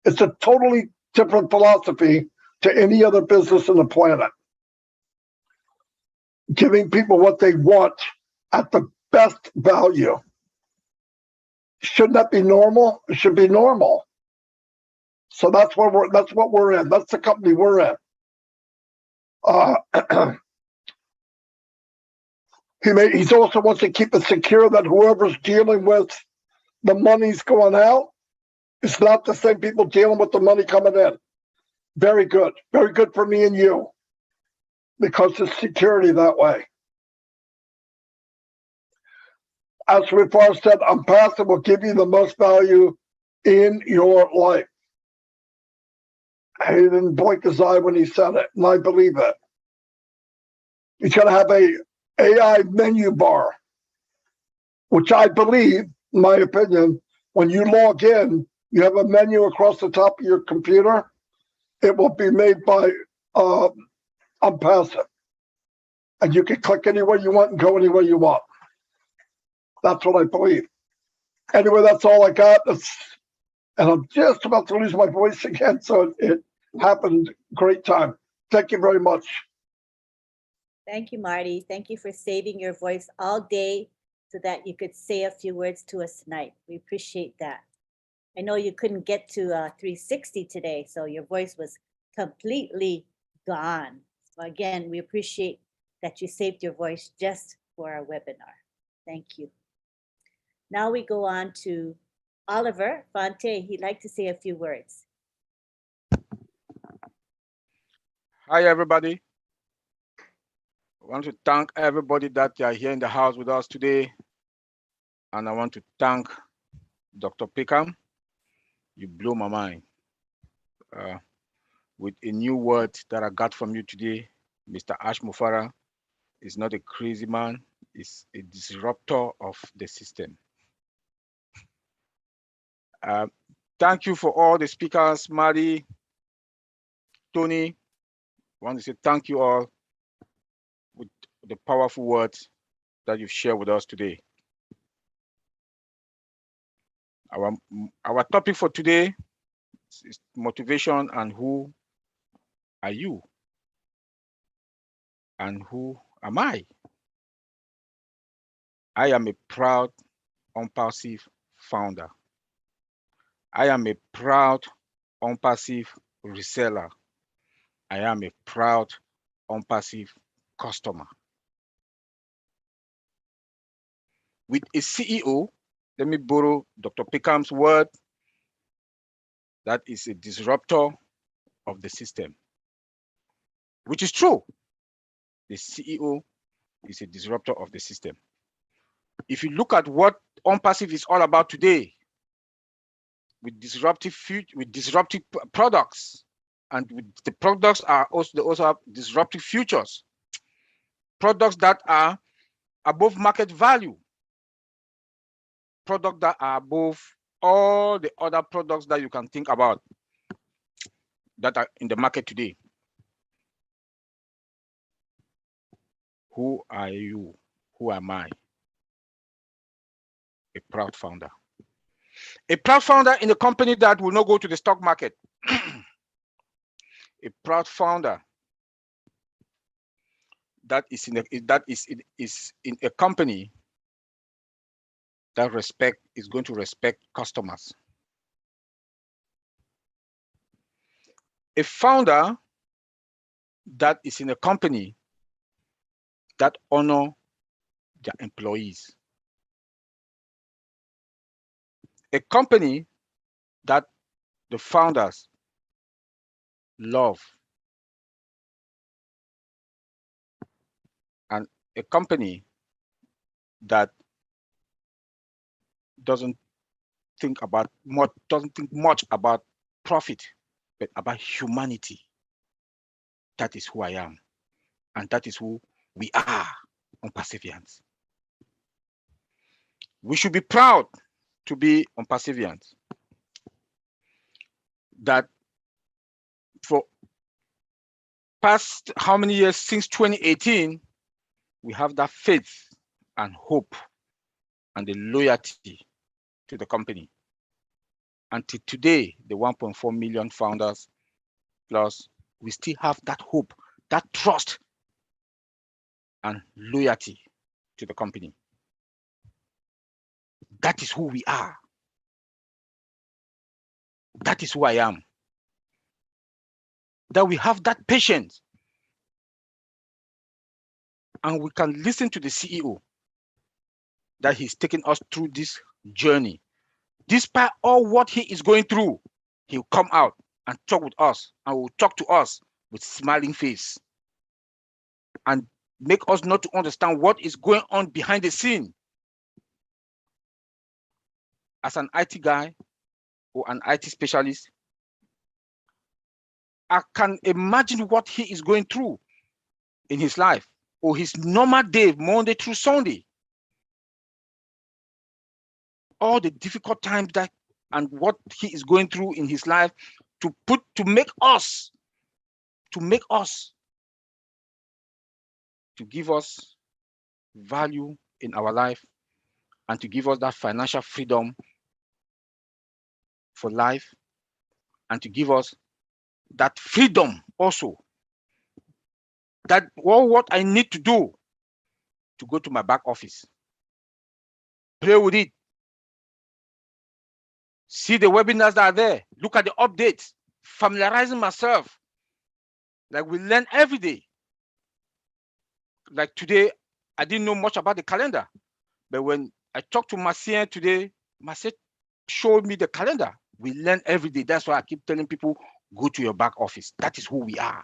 It's a totally different philosophy to any other business on the planet. Giving people what they want at the best value. Shouldn't that be normal? It should be normal. So that's what we're in. That's the company we're in. He also wants to keep it secure that whoever's dealing with the money's going out, it's not the same people dealing with the money coming in. Very good for me and you, because it's security that way. As Rifar said, ONPASSIVE will give you the most value in your life. He didn't blink his eye when he said it, and I believe it. He's going to have a AI menu bar, which I believe, in my opinion, when you log in, you have a menu across the top of your computer. It will be made by ONPASSIVE. And you can click anywhere you want and go anywhere you want. That's what I believe. Anyway, that's all I got. And I'm just about to lose my voice again, so it happened. Great time. Thank you very much. Thank you, Marty. Thank you for saving your voice all day so that you could say a few words to us tonight. We appreciate that. I know you couldn't get to 360 today, so your voice was completely gone. So again, we appreciate that you saved your voice just for our webinar. Thank you. Now we go on to Oliver Fonte. He'd like to say a few words. Hi, everybody. I want to thank everybody that are here in the house with us today. And I want to thank Dr. Pickham. You blew my mind with a new word that I got from you today. Mr. Ash Mufara is not a crazy man. He's a disruptor of the system. Thank you for all the speakers, Marty, Tony. I want to say thank you all with the powerful words that you've shared with us today. Our topic for today is motivation and who are you? And who am I? I am a proud ONPASSIVE founder. I am a proud ONPASSIVE reseller. I am a proud ONPASSIVE customer. With a CEO, let me borrow Dr. Pickham's word, that is a disruptor of the system, which is true. The CEO is a disruptor of the system. If you look at what ONPASSIVE is all about today, with disruptive products, and with the products are also have disruptive futures, products that are above market value, products that are above all the other products that you can think about that are in the market today. Who are you? Who am I? A proud founder. A proud founder in a company that will not go to the stock market. A proud founder that is in a company that is going to respect customers. A founder that is in a company that honor their employees. A company that the founders love. And a company that doesn't think much about profit, but about humanity. That is who I am. And that is who we are, ONPASSIVians. We should be proud to be ONPASSIVians. That for past how many years, since 2018, we have that faith and hope and the loyalty to the company. Until today, the 1.4 million founders plus we still have that hope, that trust, and loyalty to the company. That is who we are. That is who I am. That we have that patience, and we can listen to the CEO, that he's taking us through this journey. Despite all what he is going through, he'll come out and talk with us, and will talk to us with smiling face and make us not to understand what is going on behind the scene. As an IT guy or an IT specialist, I can imagine what he is going through in his life, or his normal day, Monday through Sunday. All the difficult times that and what he is going through in his life to make us, to give us value in our life, and to give us that financial freedom for life, and to give us that freedom also, that what I need to do to go to my back office, play with it, see the webinars that are there, look at the updates, familiarizing myself. Like we learn every day. Like today, I didn't know much about the calendar, but when I talked to Marcien today, Marcien showed me the calendar. We learn every day. That's why I keep telling people, go to your back office. That is who we are.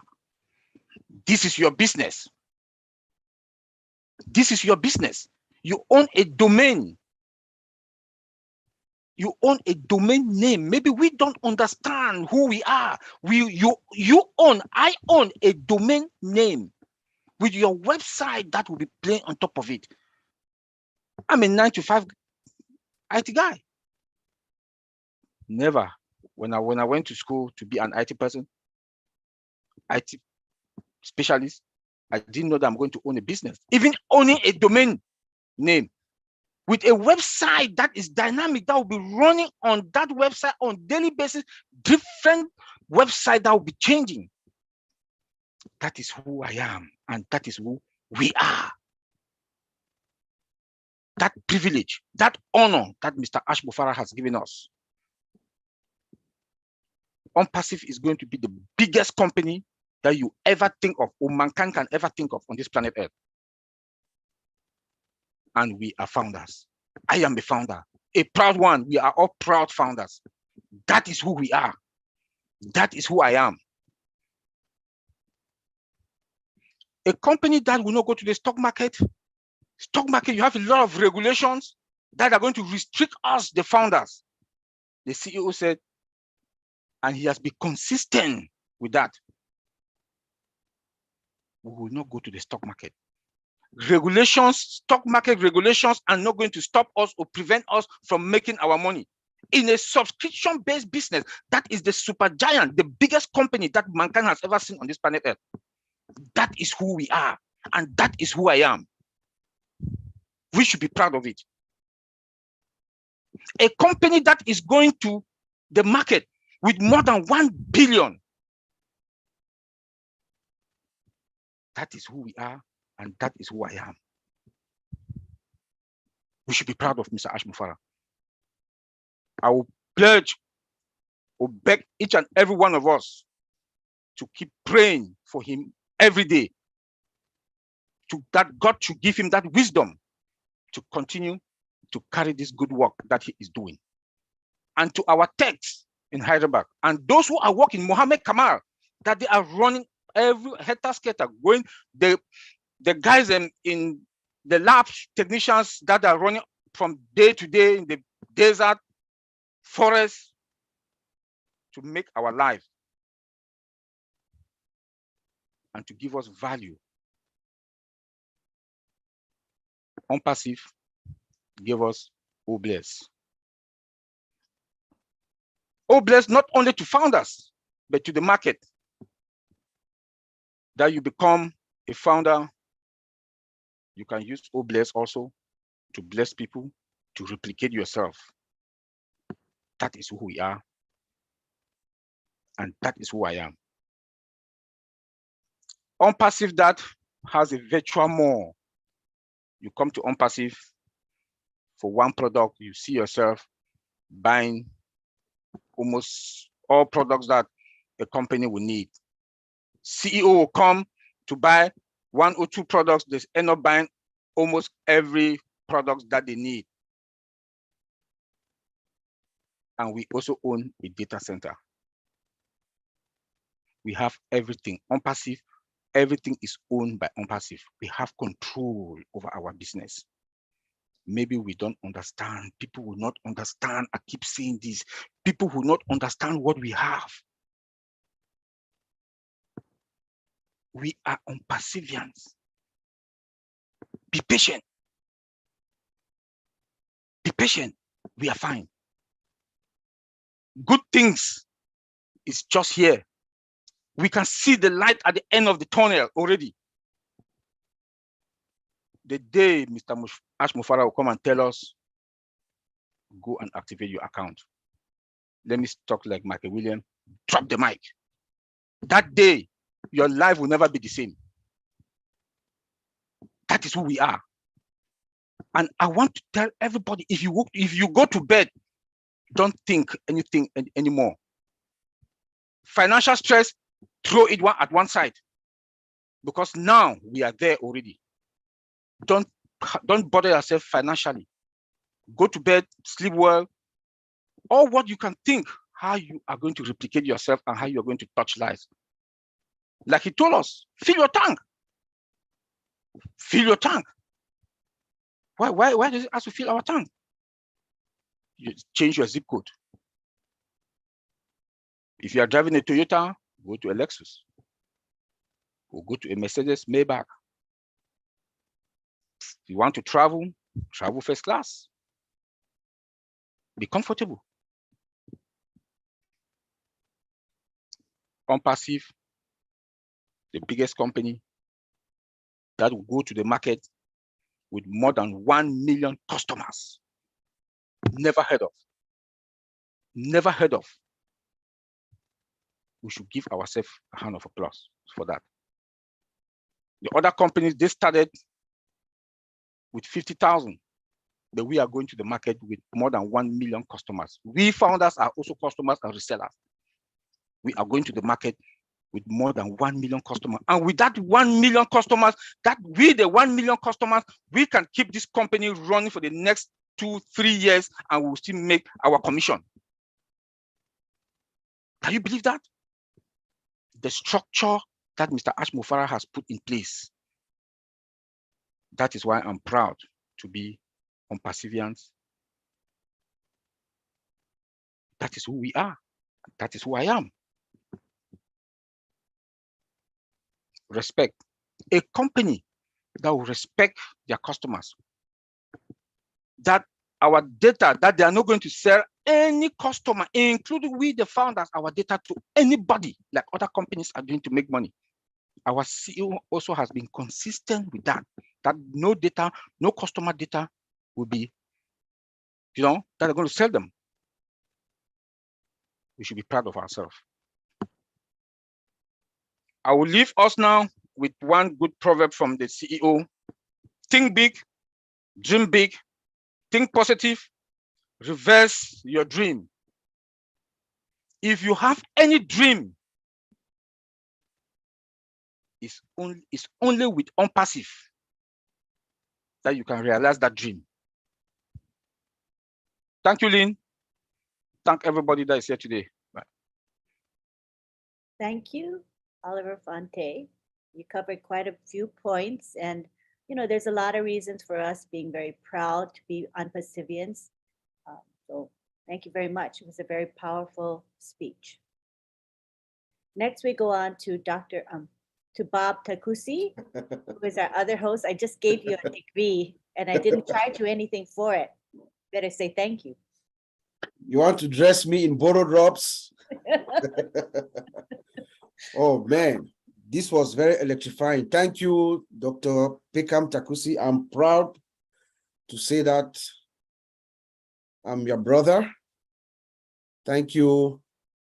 This is your business. This is your business. You own a domain. You own a domain name. Maybe we don't understand who we are. I own a domain name with your website that will be playing on top of it. I'm a 9-to-5 IT guy. Never, when I went to school to be an IT person, IT specialist, I didn't know that I'm going to own a business. Even owning a domain name with a website that is dynamic, that will be running on that website on daily basis, different website that will be changing. That is who I am, and that is who we are. That privilege, that honor that Mr. Ashbufara has given us. ONPASSIVE is going to be the biggest company that you ever think of, or mankind can ever think of on this planet Earth. And we are founders. I am a founder, a proud one. We are all proud founders. That is who we are. That is who I am. A company that will not go to the stock market, you have a lot of regulations that are going to restrict us, the founders. The CEO said, and he has been consistent with that, we will not go to the stock market. Regulations, stock market regulations are not going to stop us or prevent us from making our money. In a subscription-based business, that is the super giant, the biggest company that mankind has ever seen on this planet Earth. That is who we are, and that is who I am. We should be proud of it. A company that is going to the market with more than 1 billion. That is who we are, and that is who I am. We should be proud of Mr. Ashbufara. I will pledge or beg each and every one of us to keep praying for him every day, that God should give him that wisdom to continue to carry this good work that he is doing. And to our techs in Hyderabad, and those who are working, Mohammed Kamal, that they are running every hectare going, the guys in the lab technicians that are running from day to day in the desert, forest, to make our life and to give us value. ONPASSIVE gave us OWinners. OWinners not only to founders, but to the market. That you become a founder, you can use OWinners also to bless people, to replicate yourself. That is who we are, and that is who I am. ONPASSIVE that has a virtual mall. You come to ONPASSIVE for one product, you see yourself buying almost all products that a company will need. CEO will come to buy 1 or 2 products, they end up buying almost every product that they need. And we also own a data center. We have everything. ONPASSIVE, everything is owned by ONPASSIVE. We have control over our business. Maybe we don't understand. People will not understand. I keep saying this. People will not understand what we have. We are ONPASSIVians. Be patient. Be patient. We are fine. Good things is just here. We can see the light at the end of the tunnel already. The day Mr. Ash Mufara will come and tell us, go and activate your account. Let me talk like Michael Williams, drop the mic. That day, your life will never be the same. That is who we are. And I want to tell everybody, if you go to bed, don't think anything anymore. Financial stress, throw it at one side. Because now we are there already. Don't bother yourself financially. Go to bed, sleep well. Or what you can think, how you are going to replicate yourself and how you are going to touch lives. Like he told us, fill your tank. Fill your tank. Why does it have to fill our tank? You change your zip code. If you are driving a Toyota, go to a Lexus. Or go to a Mercedes Maybach. If you want to travel, travel first class. Be comfortable. ONPASSIVE, the biggest company that will go to the market with more than 1 million customers. Never heard of. Never heard of. We should give ourselves a hand of applause for that. The other companies, they started with 50,000, but we are going to the market with more than 1 million customers. We founders are also customers and resellers. We are going to the market with more than 1 million customers. And with that 1 million customers, the 1 million customers, we can keep this company running for the next 2-3 years and we'll still make our commission. Can you believe that? The structure that Mr. Ash Mufara has put in place. That is why I'm proud to be ONPASSIVians. That is who we are. That is who I am. Respect. A company that will respect their customers. That our data, that they are not going to sell any customer, including we, the founders, our data to anybody like other companies are doing to make money. Our CEO also has been consistent with that no data, no customer data will be, that are going to sell them. We should be proud of ourselves. I will leave us now with one good proverb from the CEO. Think big, dream big, think positive, reverse your dream. If you have any dream, it's only with ONPASSIVE that you can realize that dream. Thank you, Lynn. Thank everybody that is here today. Bye. Thank you, Oliver Fonte. You covered quite a few points, and there's a lot of reasons for us being very proud to be ONPASSIVians. So thank you very much. It was a very powerful speech. Next, we go on to to Bob Takusi, who is our other host. I just gave you a degree, and I didn't charge you anything for it. Better say thank you. You want to dress me in borrowed robes? Oh man, this was very electrifying. Thank you, Dr. Pekam Takusi. I'm proud to say that I'm your brother. Thank you,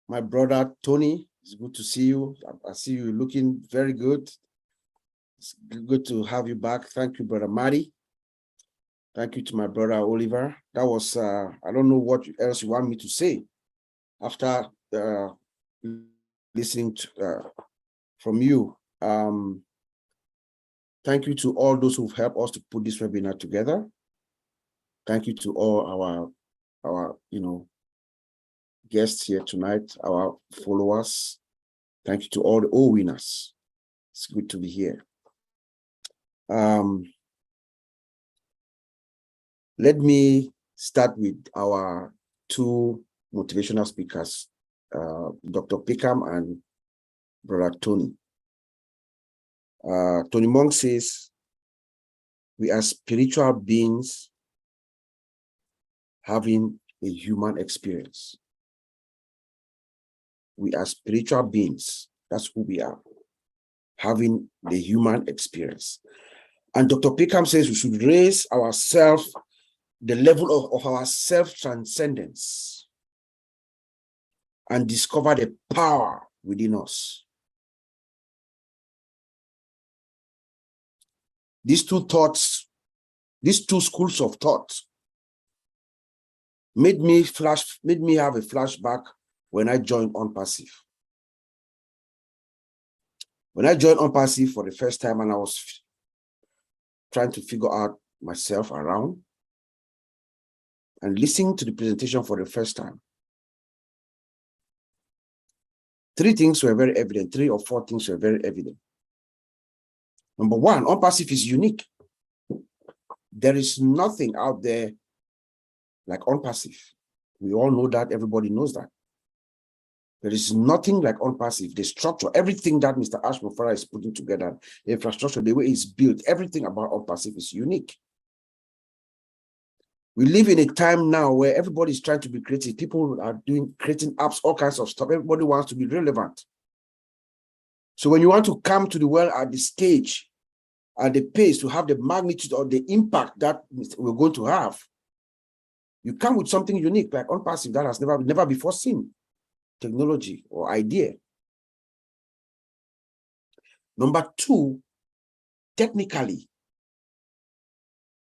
my brother Tony. It's good to see you. I see you looking very good. It's good to have you back. Thank you, Brother Marty. Thank you to my brother Oliver. That was, I don't know what else you want me to say after listening to, from you. Thank you to all those who've helped us to put this webinar together. Thank you to all our guests here tonight, our followers. Thank you to all the OWinners. It's good to be here. Let me start with our two motivational speakers, Dr. Pickham and Brother Tony. Tony Monk says, we are spiritual beings having a human experience. We are spiritual beings. That's who we are, having the human experience. And Dr. Pickham says we should raise ourselves, the level of our self-transcendence, and discover the power within us. These two thoughts, these two schools of thought made me have a flashback when I joined ONPASSIVE. When I joined ONPASSIVE for the first time and I was trying to figure out myself around and listening to the presentation for the first time, three things were very evident, 3 or 4 things were very evident. Number one, ONPASSIVE is unique. There is nothing out there like ONPASSIVE. We all know that, everybody knows that. There is nothing like ONPASSIVE. The structure, everything that Mr. Ash Mufara is putting together, the infrastructure, the way it's built, everything about ONPASSIVE is unique. We live in a time now where everybody is trying to be creative. People are creating apps, all kinds of stuff. Everybody wants to be relevant. So when you want to come to the world at the stage, at the pace, to have the magnitude or the impact that we're going to have, you come with something unique like ONPASSIVE that has never before seen technology or idea. Number two, technically,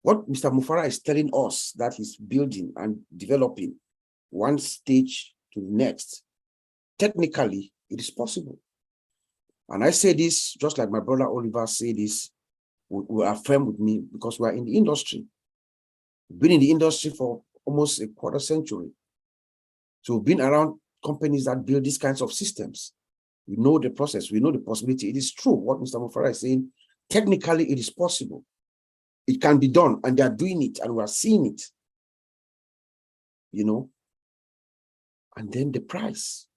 what Mr. Mufara is telling us that he's building and developing one stage to the next, technically, it is possible. And I say this, just like my brother Oliver said this, will affirm with me because we are in the industry. We've been in the industry for almost a quarter century. So we've been around companies that build these kinds of systems. We know the process, we know the possibility. It is true what Mr. Mufara is saying. Technically, it is possible. It can be done, and they are doing it, and we are seeing it. And then the price.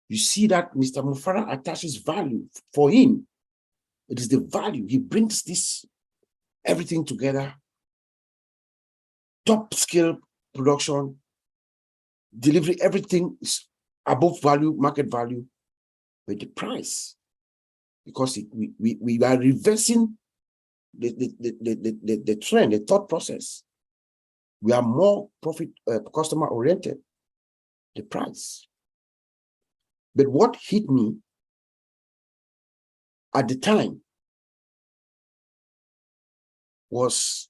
You see that Mr. Mufara attaches value for him. It is the value. He brings this, everything together. Top scale production, delivery, everything is above value, market value, but the price, because we are reversing the trend, the thought process. We are more profit customer oriented, the price. But what hit me at the time was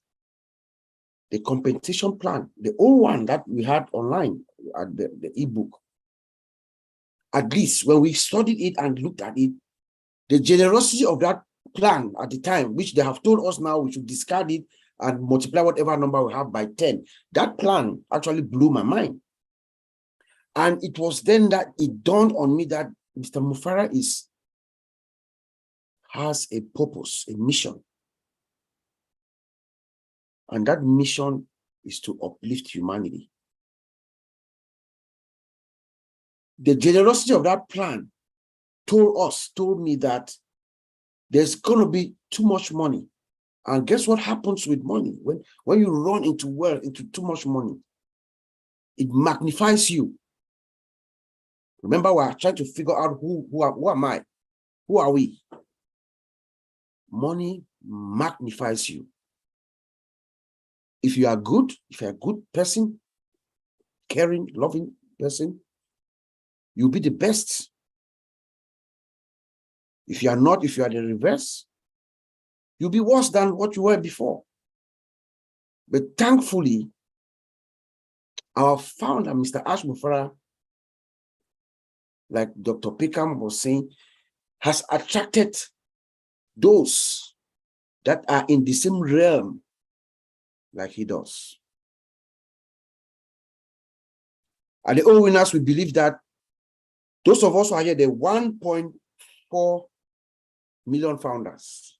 the compensation plan, the old one that we had online at the ebook. At least when we studied it and looked at it, the generosity of that plan at the time, which they have told us now we should discard it and multiply whatever number we have by 10, that plan actually blew my mind. And it was then that it dawned on me that Mr. Mufara has a purpose, a mission. And that mission is to uplift humanity. The generosity of that plan told me that there's going to be too much money. And guess what happens with money? When you run into wealth, into too much money, it magnifies you. Remember, we're trying to figure out who am I? Who are we? Money magnifies you. If you are good, if you're a good person, caring, loving person, you'll be the best. If you are not, if you are the reverse, you'll be worse than what you were before. But thankfully, our founder, Mr. Ash Mufara, like Dr. Pickham was saying, has attracted those that are in the same realm like he does. At the OWinners, we believe that those of us who are here, the 1.4 million founders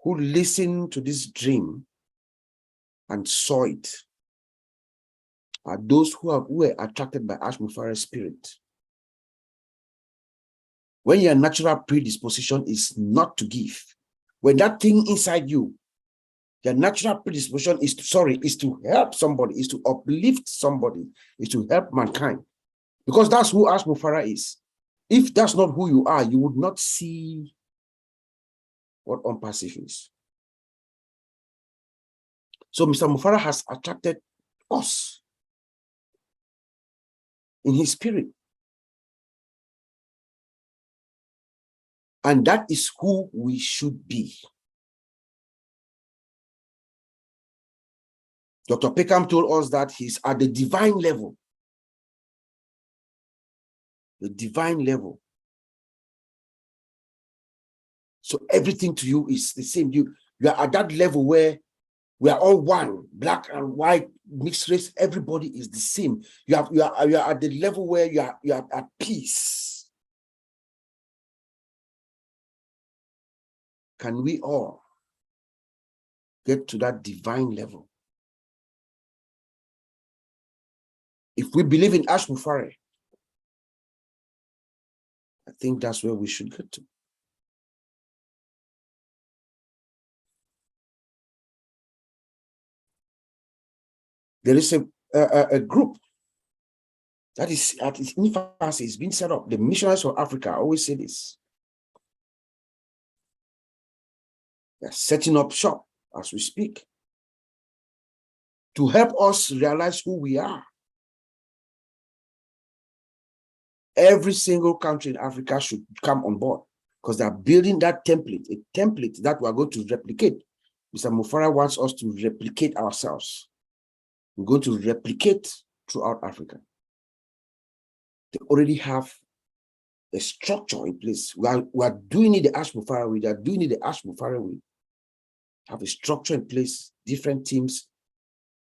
who listened to this dream and saw it, are those who were attracted by Ash Mufara's spirit. When your natural predisposition is not to give, when that thing inside you, your natural predisposition is to help somebody, is to uplift somebody, is to help mankind. Because that's who Ash Mufara is. If that's not who you are, you would not see what ONPASSIVE is. So Mr. Mufara has attracted us in his spirit. And that is who we should be. Dr. Peckham told us that he's at the divine level. The divine level. So everything to you is the same. You are at that level where we are all one, black and white, mixed race, everybody is the same. You are at the level where you are at peace. Can we all get to that divine level? If we believe in Ash Mufara, I think that's where we should get to. There is a group that is at its infancy, is being set up. The Missionaries for Africa always say this. They're setting up shop as we speak to help us realize who we are. Every single country in Africa should come on board because they're building that template, a template that we're going to replicate. Mr. Mufara wants us to replicate ourselves. We're going to replicate throughout Africa. They already have a structure in place. We are doing it the Ash Mufara way. They are doing it the Ash Mufara way. Have a structure in place, different teams,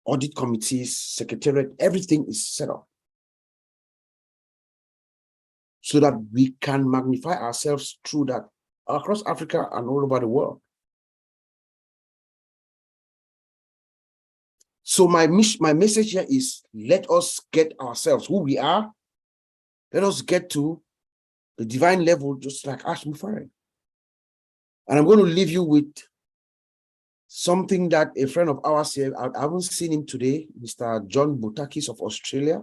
audit committees, secretariat, everything is set up so that we can magnify ourselves through that across Africa and all over the world. So my message here is, let us get ourselves who we are. Let us get to the divine level, just like Ash Mufara. And I'm going to leave you with something that a friend of ours here, I haven't seen him today, Mr. John Butakis of Australia.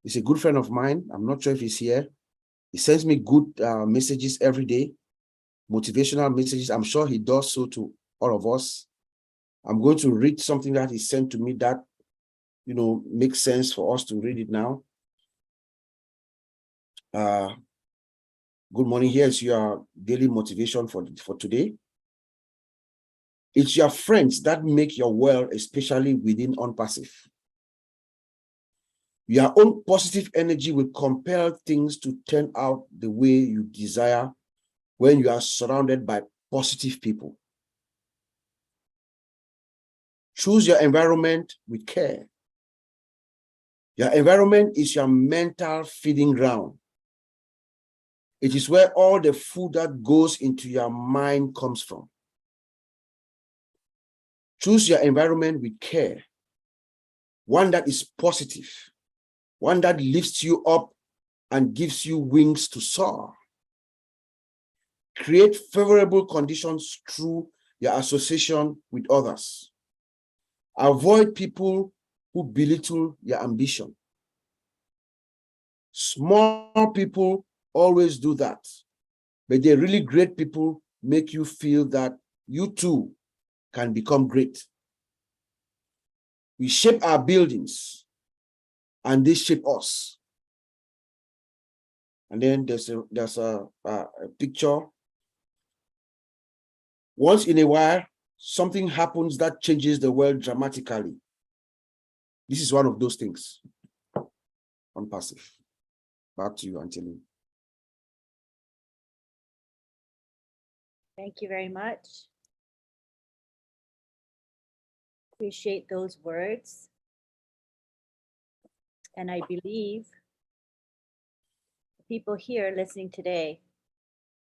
He's a good friend of mine. I'm not sure if he's here. He sends me good messages every day, motivational messages. I'm sure he does so to all of us. I'm going to read something that he sent to me that, makes sense for us to read it now. Good morning. Here's your daily motivation for today. It's your friends that make your world, especially within ONPASSIVE. Your own positive energy will compel things to turn out the way you desire when you are surrounded by positive people. Choose your environment with care. Your environment is your mental feeding ground. It is where all the food that goes into your mind comes from. Choose your environment with care, one that is positive, one that lifts you up and gives you wings to soar. Create favorable conditions through your association with others. Avoid people who belittle your ambition. Small people always do that, but the really great people make you feel that you too can become great. We shape our buildings and they shape us. And then there's a picture Once in a while, something happens that changes the world dramatically. This is one of those things. ONPASSIVE. Back to you, Anthony. Thank you very much. Appreciate those words. And I believe the people here listening today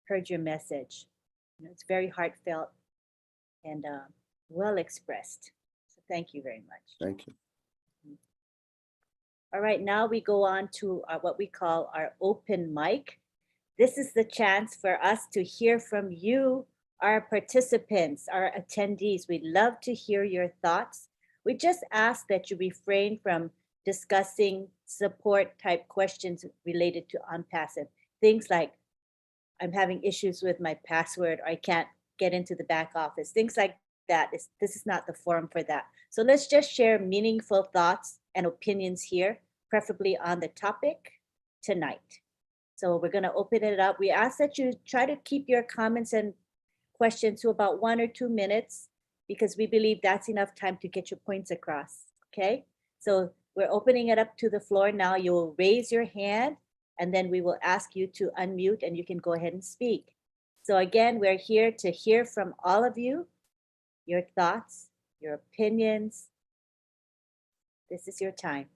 heard your message. You know, it's very heartfelt and well expressed. So thank you very much. Thank you. All right, now we go on to what we call our open mic. This is the chance for us to hear from you, our participants, our attendees. We'd love to hear your thoughts. We just ask that you refrain from discussing support type questions related to ONPASSIVE. Things like, I'm having issues with my password, or I can't get into the back office. Things like that. This is not the forum for that. So let's just share meaningful thoughts and opinions here, preferably on the topic tonight. So we're going to open it up. We ask that you try to keep your comments and questions to about 1 or 2 minutes, because we believe that's enough time to get your points across. Okay, so we're opening it up to the floor now. You will raise your hand and then we will ask you to unmute and you can go ahead and speak. So again, we're here to hear from all of you, your thoughts, your opinions. This is your time.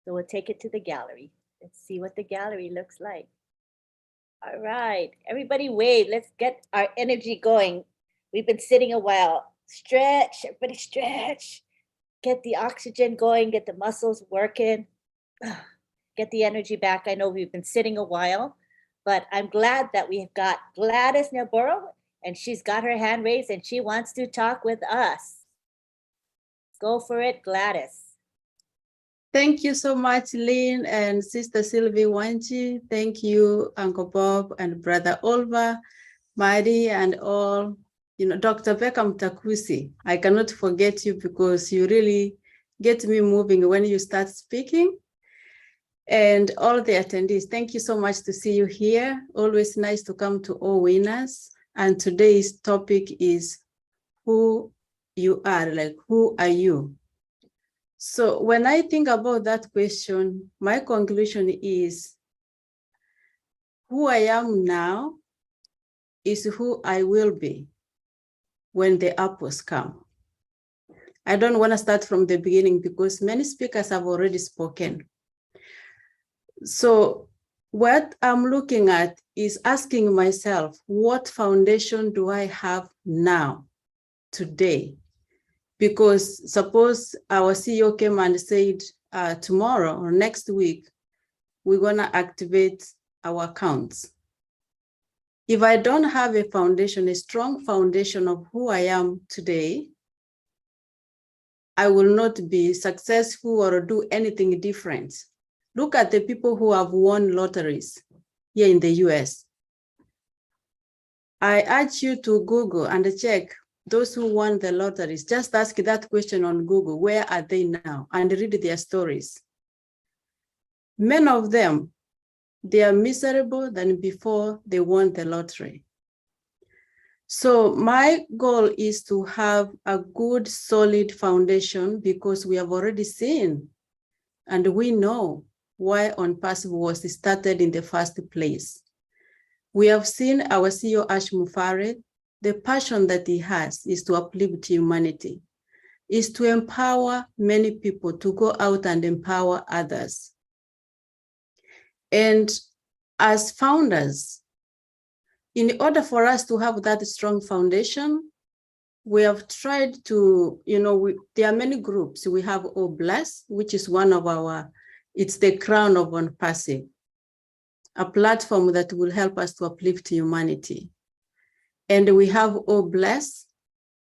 So we'll take it to the gallery. Let's see what the gallery looks like. All right, everybody wave. Let's get our energy going. We've been sitting a while. Stretch, everybody stretch. Get the oxygen going, get the muscles working, get the energy back. I know we've been sitting a while, but I'm glad that we've got Gladys Navarro, and she's got her hand raised and she wants to talk with us. Go for it, Gladys. Thank you so much, Lynn and Sister Sylvie Wanchi. Thank you, Uncle Bob and Brother Olva, Madi, and all. You know, Dr. Pekam Takusi, I cannot forget you because you really get me moving when you start speaking. And all the attendees, thank you so much to see you here. Always nice to come to OWinners. And today's topic is who you are, like who are you? So when I think about that question, my conclusion is who I am now is who I will be when the apples come. I don't want to start from the beginning because many speakers have already spoken. So what I'm looking at is asking myself, what foundation do I have now, today? Because suppose our CEO came and said, tomorrow or next week, we're gonna activate our accounts. If I don't have a foundation, a strong foundation of who I am today, I will not be successful or do anything different. Look at the people who have won lotteries here in the US. I urge you to Google and check those who won the lotteries. Just ask that question on Google, where are they now? And read their stories. Many of them, they are miserable than before they won the lottery. So my goal is to have a good, solid foundation because we have already seen and we know why ONPASSIVE was started in the first place. We have seen our CEO, Ash Mufare, the passion that he has is to uplift humanity, is to empower many people to go out and empower others. And as founders, in order for us to have that strong foundation, we have tried to, there are many groups. We have OBLESS, which is one of our, it's the crown of ONPASSIVE, a platform that will help us to uplift humanity. And we have OBLESS,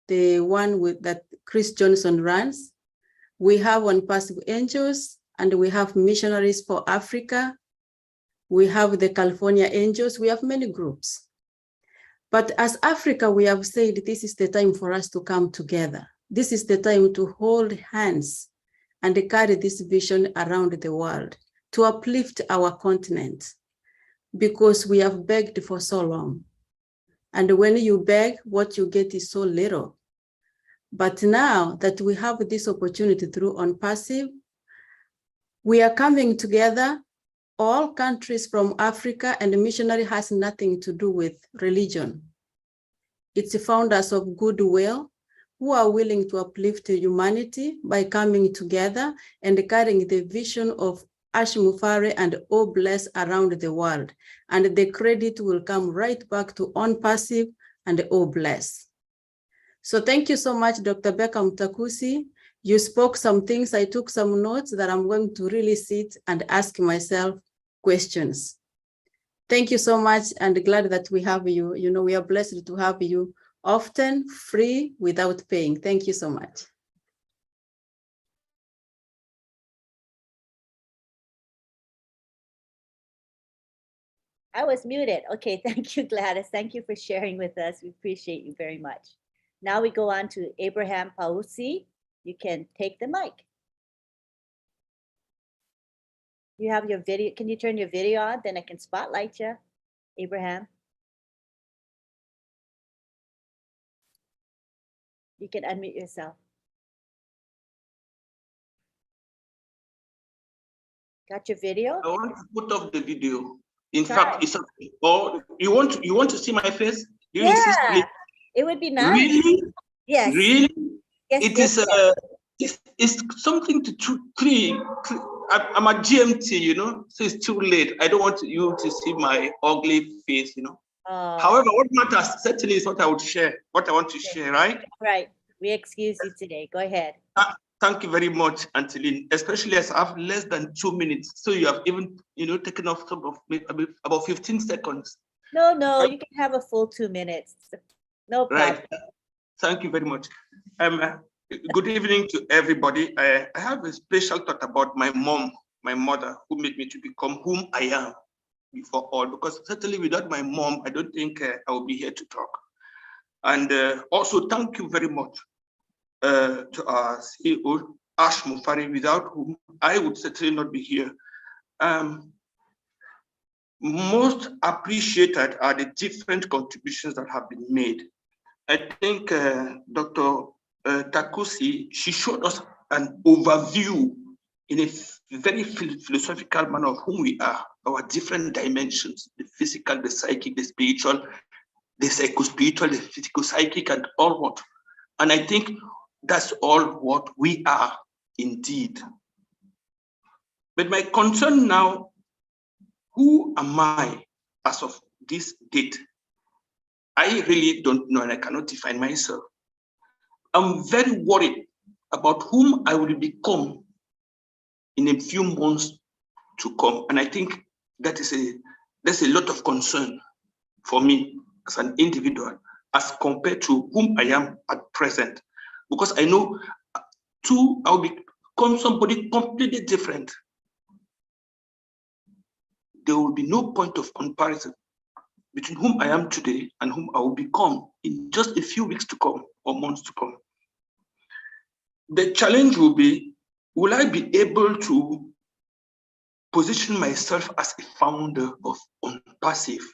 the one with that Chris Johnson runs. We have ONPASSIVE Angels, and we have Missionaries for Africa. We have the California Angels. We have many groups. But as Africa, we have said, this is the time for us to come together. This is the time to hold hands and carry this vision around the world, to uplift our continent, because we have begged for so long. And when you beg, what you get is so little. But now that we have this opportunity through ONPASSIVE, we are coming together, all countries from Africa, and the missionary has nothing to do with religion. It's founders of goodwill who are willing to uplift humanity by coming together and carrying the vision of Ash Mufare and O Bless around the world. And the credit will come right back to ONPASSIVE and O Bless. So thank you so much, Dr. Beckham Takusi. You spoke some things, I took some notes that I'm going to really sit and ask myself questions. Thank you so much, and glad that we have you. You know, we are blessed to have you often, free, without paying. Thank you so much. I was muted. Okay, thank you, Gladys. Thank you for sharing with us. We appreciate you very much. Now we go on to Abraham Pausi. You can take the mic. You have your video. Can you turn your video on? Then I can spotlight you, Abraham. You can unmute yourself. Got your video? I want to put off the video. In Try. fact, it's or you want to see my face? Do you insist, Yeah, please? it would be nice. Really? Yes. Really? Yes, It yes, is it's something to three. I'm a GMT, you know, so it's too late. I don't want you to see my ugly face, you know. However, what matters certainly is what I would share, what I want to share, right? Right. We excuse you today. Go ahead. Thank you very much, Anteline, especially as I have less than 2 minutes. So you have even, you know, taken off some of about 15 seconds. No, you can have a full 2 minutes. No problem. Right. Thank you very much. Good evening to everybody. I have a special thought about my mom, my mother, who made me to become whom I am before all, because certainly without my mom, I don't think I will be here to talk. And also thank you very much to our CEO, Ash Mufare, without whom I would certainly not be here. Most appreciated are the different contributions that have been made. I think Dr. Takusi, she showed us an overview in a very philosophical manner of who we are, our different dimensions, the physical, the psychic, the spiritual, the psycho-spiritual, the physical-psychic, and all what. And I think that's all what we are indeed. But my concern now, who am I as of this date? I really don't know, and I cannot define myself. I'm very worried about whom I will become in a few months to come. And I think that is there's a lot of concern for me as an individual as compared to whom I am at present. Because I know I'll become somebody completely different. There will be no point of comparison between whom I am today and whom I will become in just a few weeks to come or months to come. The challenge will be, will I be able to position myself as a founder of ONPASSIVE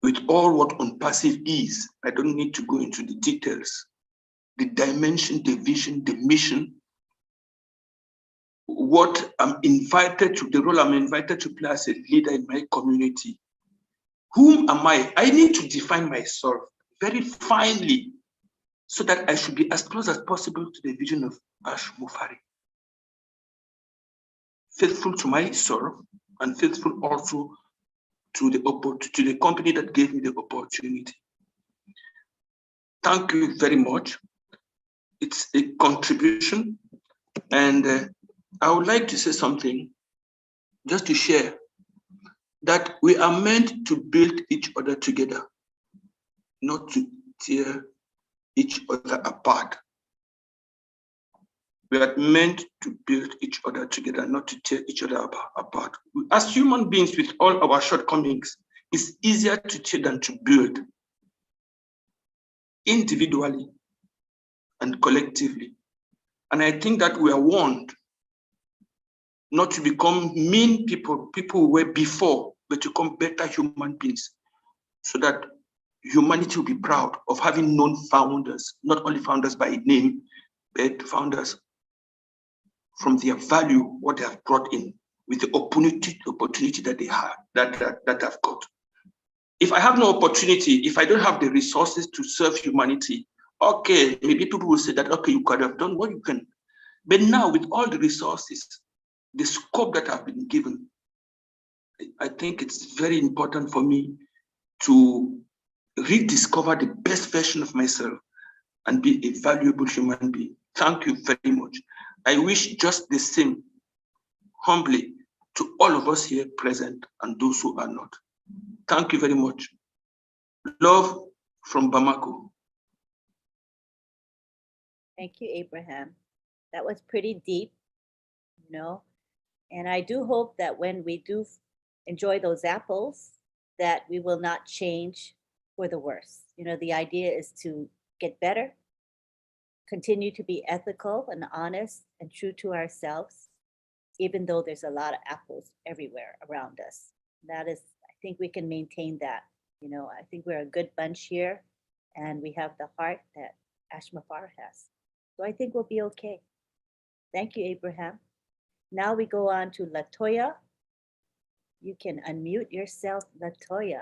with all what ONPASSIVE is? I don't need to go into the details. The dimension, the vision, the mission, what I'm invited to, the role I'm invited to play as a leader in my community. Whom am I? I need to define myself very finely so that I should be as close as possible to the vision of Ash Mufare. Faithful to myself and faithful also to the company that gave me the opportunity. Thank you very much. It's a contribution, and I would like to say something just to share that we are meant to build each other together, not to tear each other apart. We are meant to build each other together, not to tear each other apart. As human beings with all our shortcomings, it's easier to tear than to build, individually and collectively. And I think that we are warned not to become mean people who were before, but to become better human beings, so that humanity will be proud of having known founders, not only founders by name, but founders from their value, what they have brought in, with the opportunity that they have, that I've got. If I have no opportunity, if I don't have the resources to serve humanity, okay, maybe people will say that, okay, you could have done what you can. But now with all the resources, the scope that I've been given, I think it's very important for me to rediscover the best version of myself and be a valuable human being. Thank you very much. I wish just the same, humbly, to all of us here present and those who are not. Thank you very much. Love from Bamako. Thank you, Abraham. That was pretty deep, you know, and I do hope that when we do enjoy those apples, that we will not change for the worse. You know, the idea is to get better, continue to be ethical and honest and true to ourselves, even though there's a lot of apples everywhere around us. That is, I think we can maintain that. You know, I think we're a good bunch here and we have the heart that Ashmafar has. So I think we'll be okay. Thank you, Abraham. Now we go on to Latoya. You can unmute yourself, Latoya.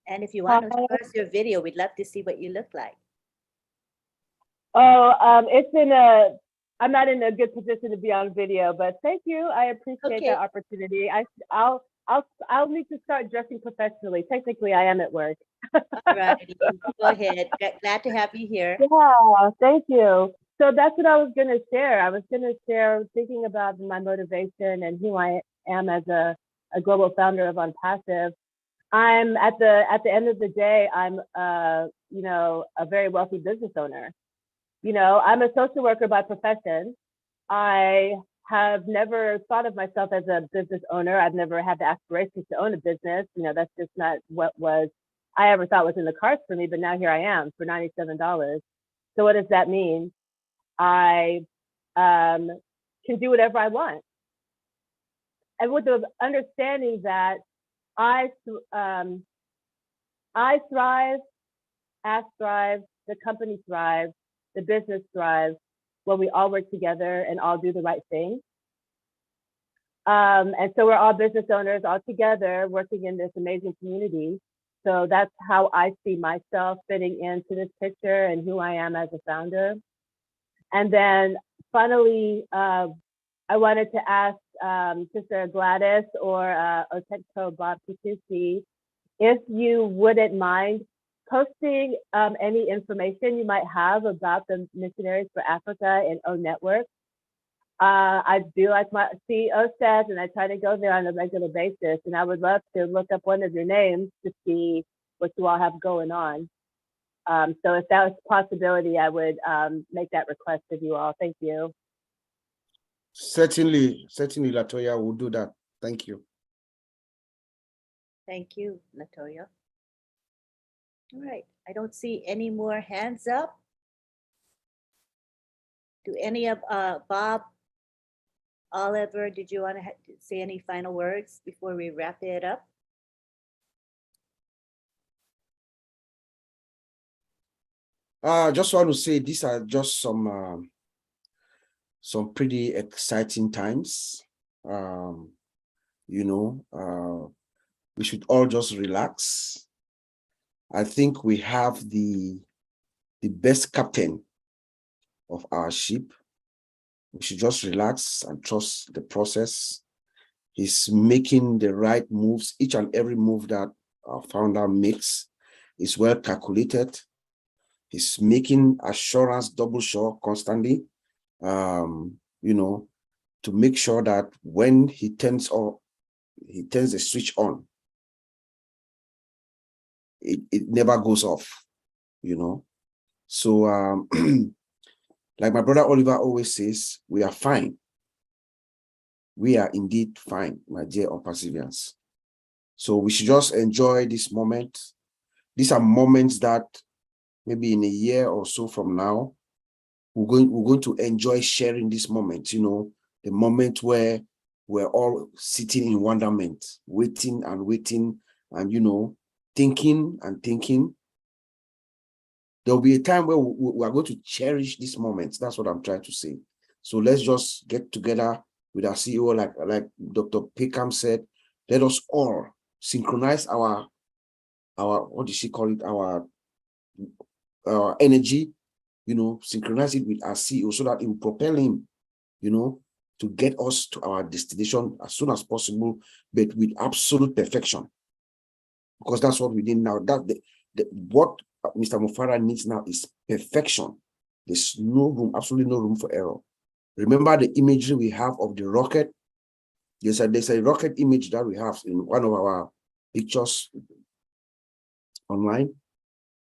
And if you want to show us your video, we'd love to see what you look like. Oh, I'm not in a good position to be on video, but thank you. I appreciate that opportunity. I'll need to start dressing professionally. Technically, I am at work. All right, go ahead. Glad to have you here. Yeah, thank you. So that's what I was going to share. I was going to share thinking about my motivation and who I am as a global founder of ONPASSIVE. I'm at the end of the day, I'm you know, a very wealthy business owner. You know, I'm a social worker by profession. I have never thought of myself as a business owner. I've never had the aspirations to own a business. You know, that's just not what I ever thought was in the cards for me, but now here I am for $97. So what does that mean? I can do whatever I want. And with the understanding that I thrive, Ask thrive, the company thrives, the business thrives when we all work together and all do the right thing. And so we're all business owners all together working in this amazing community. So that's how I see myself fitting into this picture and who I am as a founder. And then finally, I wanted to ask Sister Gladys or Otetko Bob Kikuchi, if you wouldn't mind posting any information you might have about the Missionaries for Africa and O Network. I do like my CEO says, and I try to go there on a regular basis, and I would love to look up one of your names to see what you all have going on. So if that was a possibility, I would make that request of you all. Thank you. Certainly, Latoya will do that. Thank you. Thank you, Latoya. All right, I don't see any more hands up. Do any of Bob, Oliver, did you want to say any final words before we wrap it up? I just want to say these are just some pretty exciting times. You know, we should all just relax. I think we have the best captain of our ship. We should just relax and trust the process. He's making the right moves. Each and every move that our founder makes is well calculated. He's making assurance double sure constantly, you know, to make sure that when he turns the switch on, it never goes off, you know. So like my brother Oliver always says, we are fine. We are indeed fine, my dear ONPASSIVians. So we should just enjoy this moment. These are moments that maybe in a year or so from now, we're going to enjoy sharing this moment, you know, the moment where we're all sitting in wonderment, waiting and waiting, and you know, thinking and thinking. There'll be a time where we are going to cherish this moment. That's what I'm trying to say. So let's just get together with our CEO, like Dr. Peckham said. Let us all synchronize our what did she call it? Our energy, you know, synchronize it with our CEO so that it will propel him, you know, to get us to our destination as soon as possible, but with absolute perfection. Because that's what we need now. What Mr. Mufara needs now is perfection. There's no room, absolutely no room for error. Remember the imagery we have of the rocket? There's a rocket image that we have in one of our pictures online.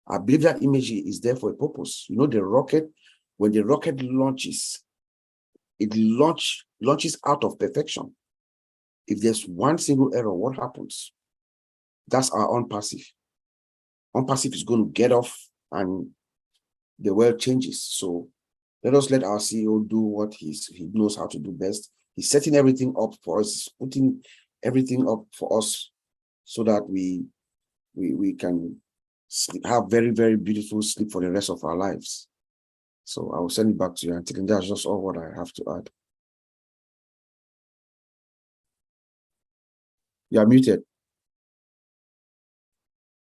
I believe that image is there for a purpose. You know, the rocket, when the rocket launches, it launches out of perfection. If there's one single error, what happens? That's our ONPASSIVE. ONPASSIVE is going to get off and the world changes. So let us let our CEO do what he knows how to do best. He's setting everything up for us, he's putting everything up for us so that we can have very, very beautiful sleep for the rest of our lives. So I will send it back to you, Auntie Lynn. That's just all what I have to add. You are muted.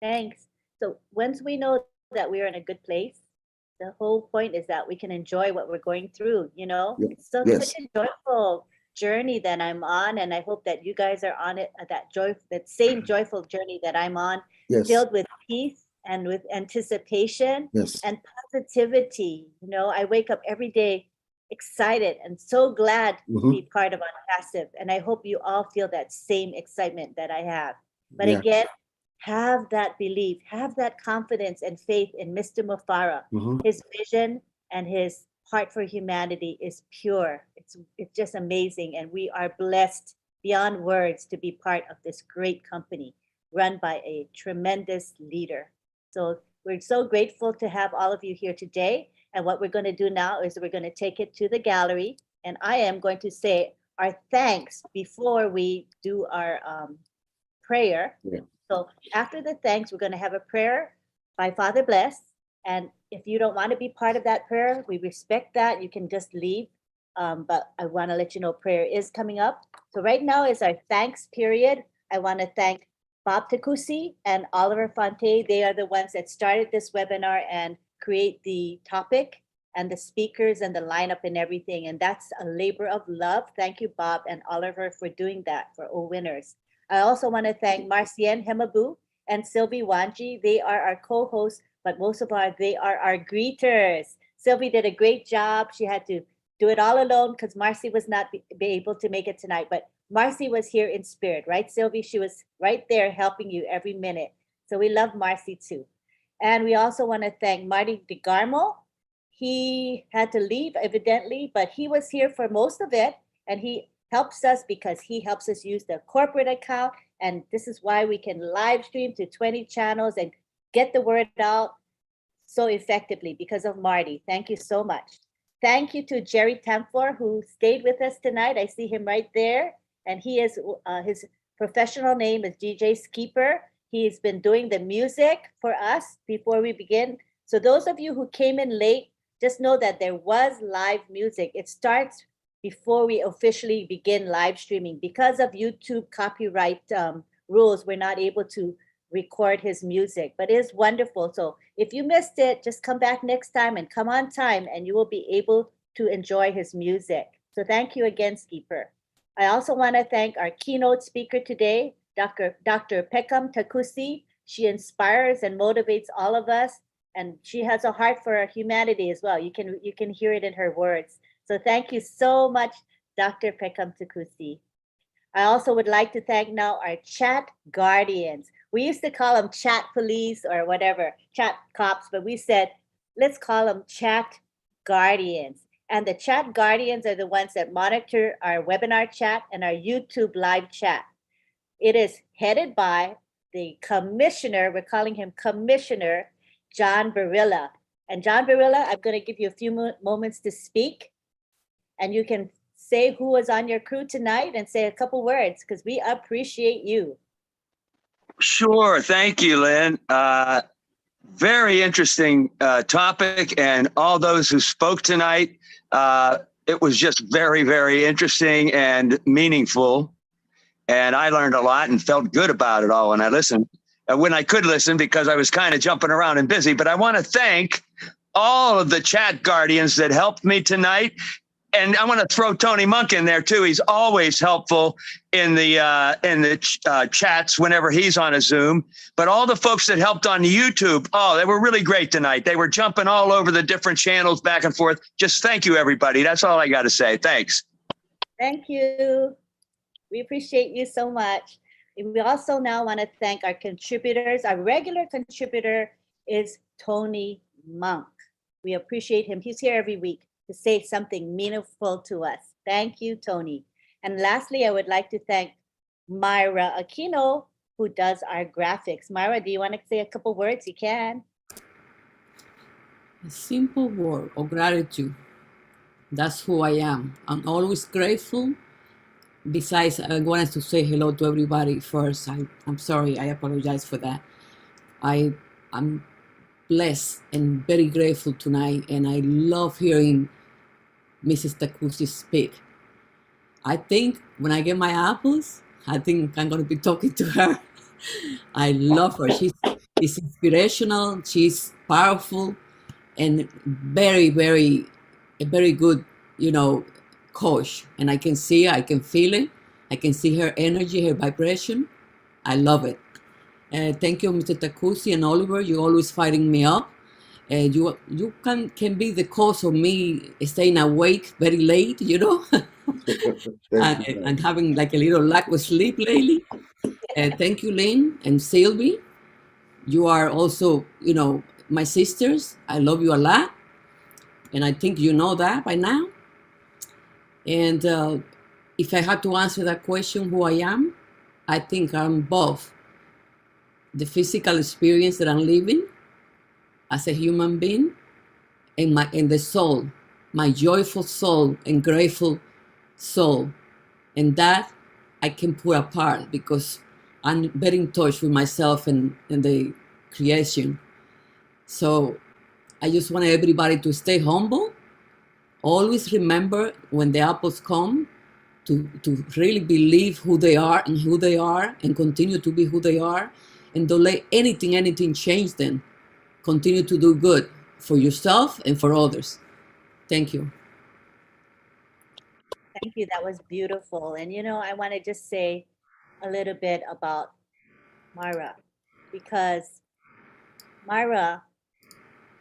Thanks. So once we know that we're in a good place, the whole point is that we can enjoy what we're going through, you know? Yeah. It's such a joyful journey that I'm on, and I hope that you guys are on it, that same joyful journey that I'm on, Yes. filled with peace and with anticipation and positivity. You know, I wake up every day excited and so glad to be part of ONPASSIVE, and I hope you all feel that same excitement that I have. But again, have that belief, have that confidence and faith in Mr. Mufara. His vision and his heart for humanity is pure. It's just amazing. And we are blessed beyond words to be part of this great company run by a tremendous leader. So we're so grateful to have all of you here today. And what we're going to do now is we're going to take it to the gallery. And I am going to say our thanks before we do our prayer. So after the thanks, we're going to have a prayer by Father Bless. And if you don't want to be part of that prayer, we respect that. You can just leave. But I want to let you know prayer is coming up. So right now is our thanks period. I want to thank Bob Takusi and Oliver Fonte. They are the ones that started this webinar and create the topic and the speakers and the lineup and everything. And that's a labor of love. Thank you, Bob and Oliver, for doing that for OWinners. I also want to thank Marcienne Hemabu and Sylvie Wanji. They are our co-hosts, but most of all, they are our greeters. Sylvie did a great job. She had to do it all alone because Marcy was not be able to make it tonight, but Marcy was here in spirit, right, Sylvie? She was right there helping you every minute. So we love Marcy too. And we also want to thank Marty DeGarmo. He had to leave, evidently, but he was here for most of it, and he helps us because he helps us use the corporate account. And this is why we can live stream to 20 channels and get the word out so effectively because of Marty. Thank you so much. Thank you to Jerry Templor, who stayed with us tonight. I see him right there. And he is, his professional name is DJ Skeeper. He's been doing the music for us before we begin. So those of you who came in late, just know that there was live music. It starts before we officially begin live streaming. Because of YouTube copyright rules, we're not able to record his music, but it is wonderful. So if you missed it, just come back next time and come on time and you will be able to enjoy his music. So thank you again, Skeeper. I also want to thank our keynote speaker today, Dr. Peckham Takusi. She inspires and motivates all of us, and she has a heart for humanity as well. You can hear it in her words. So thank you so much, Dr. Peckham Takusi. I also would like to thank now our chat guardians. We used to call them chat police or whatever, chat cops, but we said, let's call them chat guardians. And the chat guardians are the ones that monitor our webinar chat and our YouTube live chat. It is headed by the commissioner, we're calling him Commissioner John Barilla. And John Barilla, I'm going to give you a few moments to speak, and you can say who was on your crew tonight and say a couple words because we appreciate you. Sure. Thank you, Lynn. Very interesting topic, and all those who spoke tonight. It was just very, very interesting and meaningful. And I learned a lot and felt good about it all when I listened. When I could listen, because I was kind of jumping around and busy. But I want to thank all of the chat guardians that helped me tonight. And I want to throw Tony Monk in there too. He's always helpful in the chats whenever he's on a Zoom. But all the folks that helped on YouTube, oh, they were really great tonight. They were jumping all over the different channels back and forth. Just thank you, everybody. That's all I got to say. Thanks. Thank you. We appreciate you so much. And we also now want to thank our contributors. Our regular contributor is Tony Monk. We appreciate him. He's here every week to say something meaningful to us. Thank you, Tony. And lastly, I would like to thank Myra Aquino, who does our graphics. Myra, do you want to say a couple words? You can. A simple word of gratitude. That's who I am. I'm always grateful. Besides, I wanted to say hello to everybody first. I'm sorry, I apologize for that. I'm blessed and very grateful tonight, and I love hearing Mrs. Takusi speak. I think when I get my apples, I think I'm going to be talking to her. I love her. She's inspirational. She's powerful and very, very, a very good, coach. And I can see her, I can feel it. I can see her energy, her vibration. I love it. Thank you, Mr. Takusi and Oliver. You're always fighting me up. You can be the cause of me staying awake very late, and having like a little lack of sleep lately. Thank you, Lynn and Sylvie. You are also, my sisters. I love you a lot. And I think you know that by now. And if I had to answer that question, who I am, I think I'm both the physical experience that I'm living as a human being and the soul, my joyful soul and grateful soul. And that I can put apart because I'm very in touch with myself and the creation. So I just want everybody to stay humble. Always remember when the apples come to really believe who they are and continue to be who they are, and don't let anything change them. Continue to do good for yourself and for others. Thank you. Thank you. That was beautiful. And I want to just say a little bit about Myra, because Myra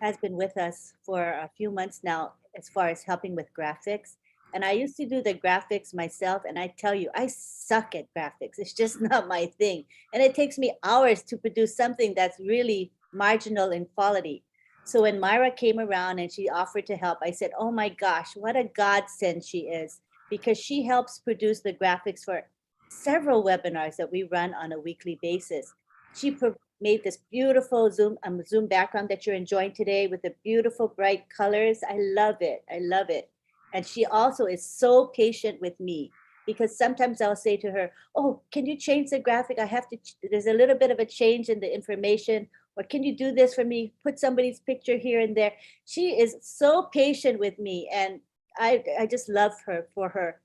has been with us for a few months now as far as helping with graphics. And I used to do the graphics myself, and I tell you, I suck at graphics. It's just not my thing. And it takes me hours to produce something that's really marginal in quality. So when Myra came around and she offered to help, I said, oh my gosh, what a godsend she is, because she helps produce the graphics for several webinars that we run on a weekly basis. She made this beautiful Zoom background that you're enjoying today with the beautiful bright colors. I love it. I love it. And she also is so patient with me, because sometimes I'll say to her, oh, can you change the graphic? There's a little bit of a change in the information, or can you do this for me? Put somebody's picture here and there. She is so patient with me, and I just love her for her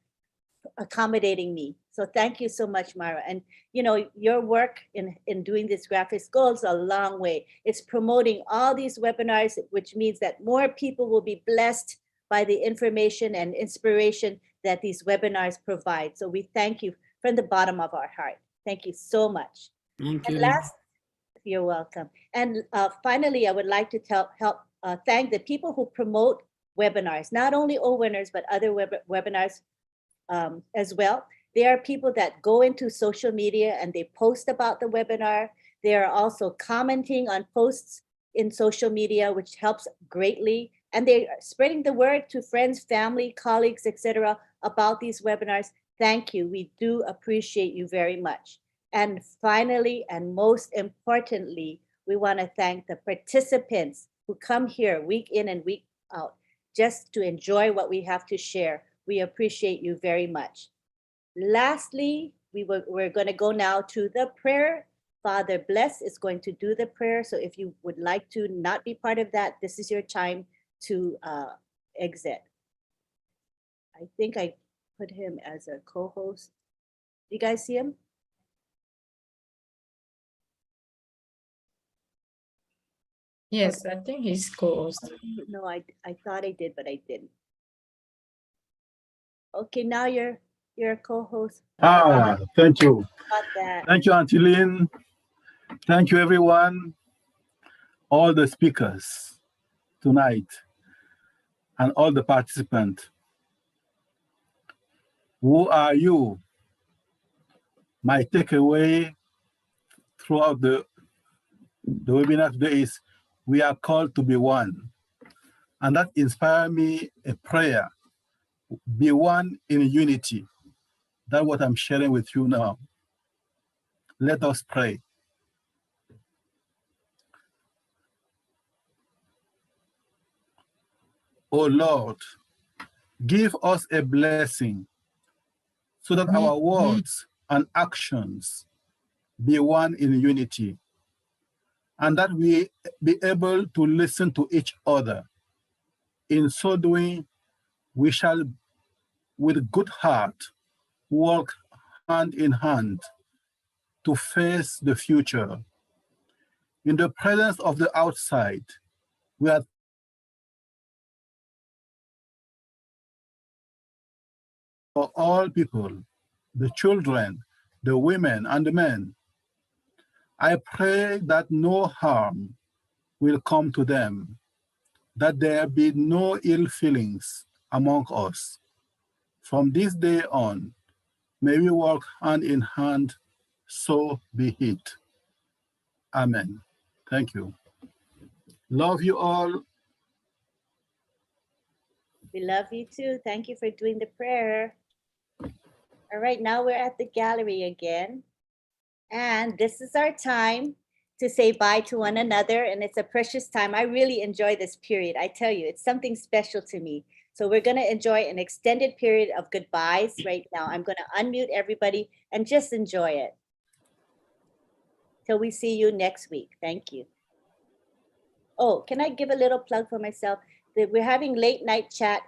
accommodating me. So thank you so much, Myra. And your work in doing this graphics goes a long way. It's promoting all these webinars, which means that more people will be blessed by the information and inspiration that these webinars provide. So we thank you from the bottom of our heart. Thank you so much. Thank you. And you're welcome. And finally, I would like to thank the people who promote webinars, not only OWinners, but other webinars as well. There are people that go into social media and they post about the webinar. They are also commenting on posts in social media, which helps greatly. And they're spreading the word to friends, family, colleagues, etc. about these webinars. Thank you. We do appreciate you very much. And finally, and most importantly, we want to thank the participants who come here week in and week out just to enjoy what we have to share. We appreciate you very much. Lastly, we're going to go now to the prayer. Father Bless is going to do the prayer. So if you would like to not be part of that, this is your time to exit. I think I put him as a co-host. You guys see him? Yes, I think he's co-host. No, I thought I did, but I didn't. Okay, now you're a co-host. Thank you. About that. Thank you, Auntie Lynn. Thank you, everyone, all the speakers tonight, and all the participants. Who are you? My takeaway throughout the webinar today is we are called to be one. And that inspired me a prayer, be one in unity. That's what I'm sharing with you now. Let us pray. Oh Lord, give us a blessing so that our words and actions be one in unity, and that we be able to listen to each other. In so doing, we shall, with good heart, work hand in hand to face the future. In the presence of the outside, we are for all people, the children, the women, and the men. I pray that no harm will come to them, that there be no ill feelings among us. From this day on, may we work hand in hand, so be it. Amen. Thank you. Love you all. We love you too. Thank you for doing the prayer. All right, now we're at the gallery again. And this is our time to say bye to one another. And it's a precious time. I really enjoy this period. I tell you, it's something special to me. So we're going to enjoy an extended period of goodbyes right now. I'm going to unmute everybody and just enjoy it. Till we see you next week. Thank you. Oh, can I give a little plug for myself? We're having late night chat.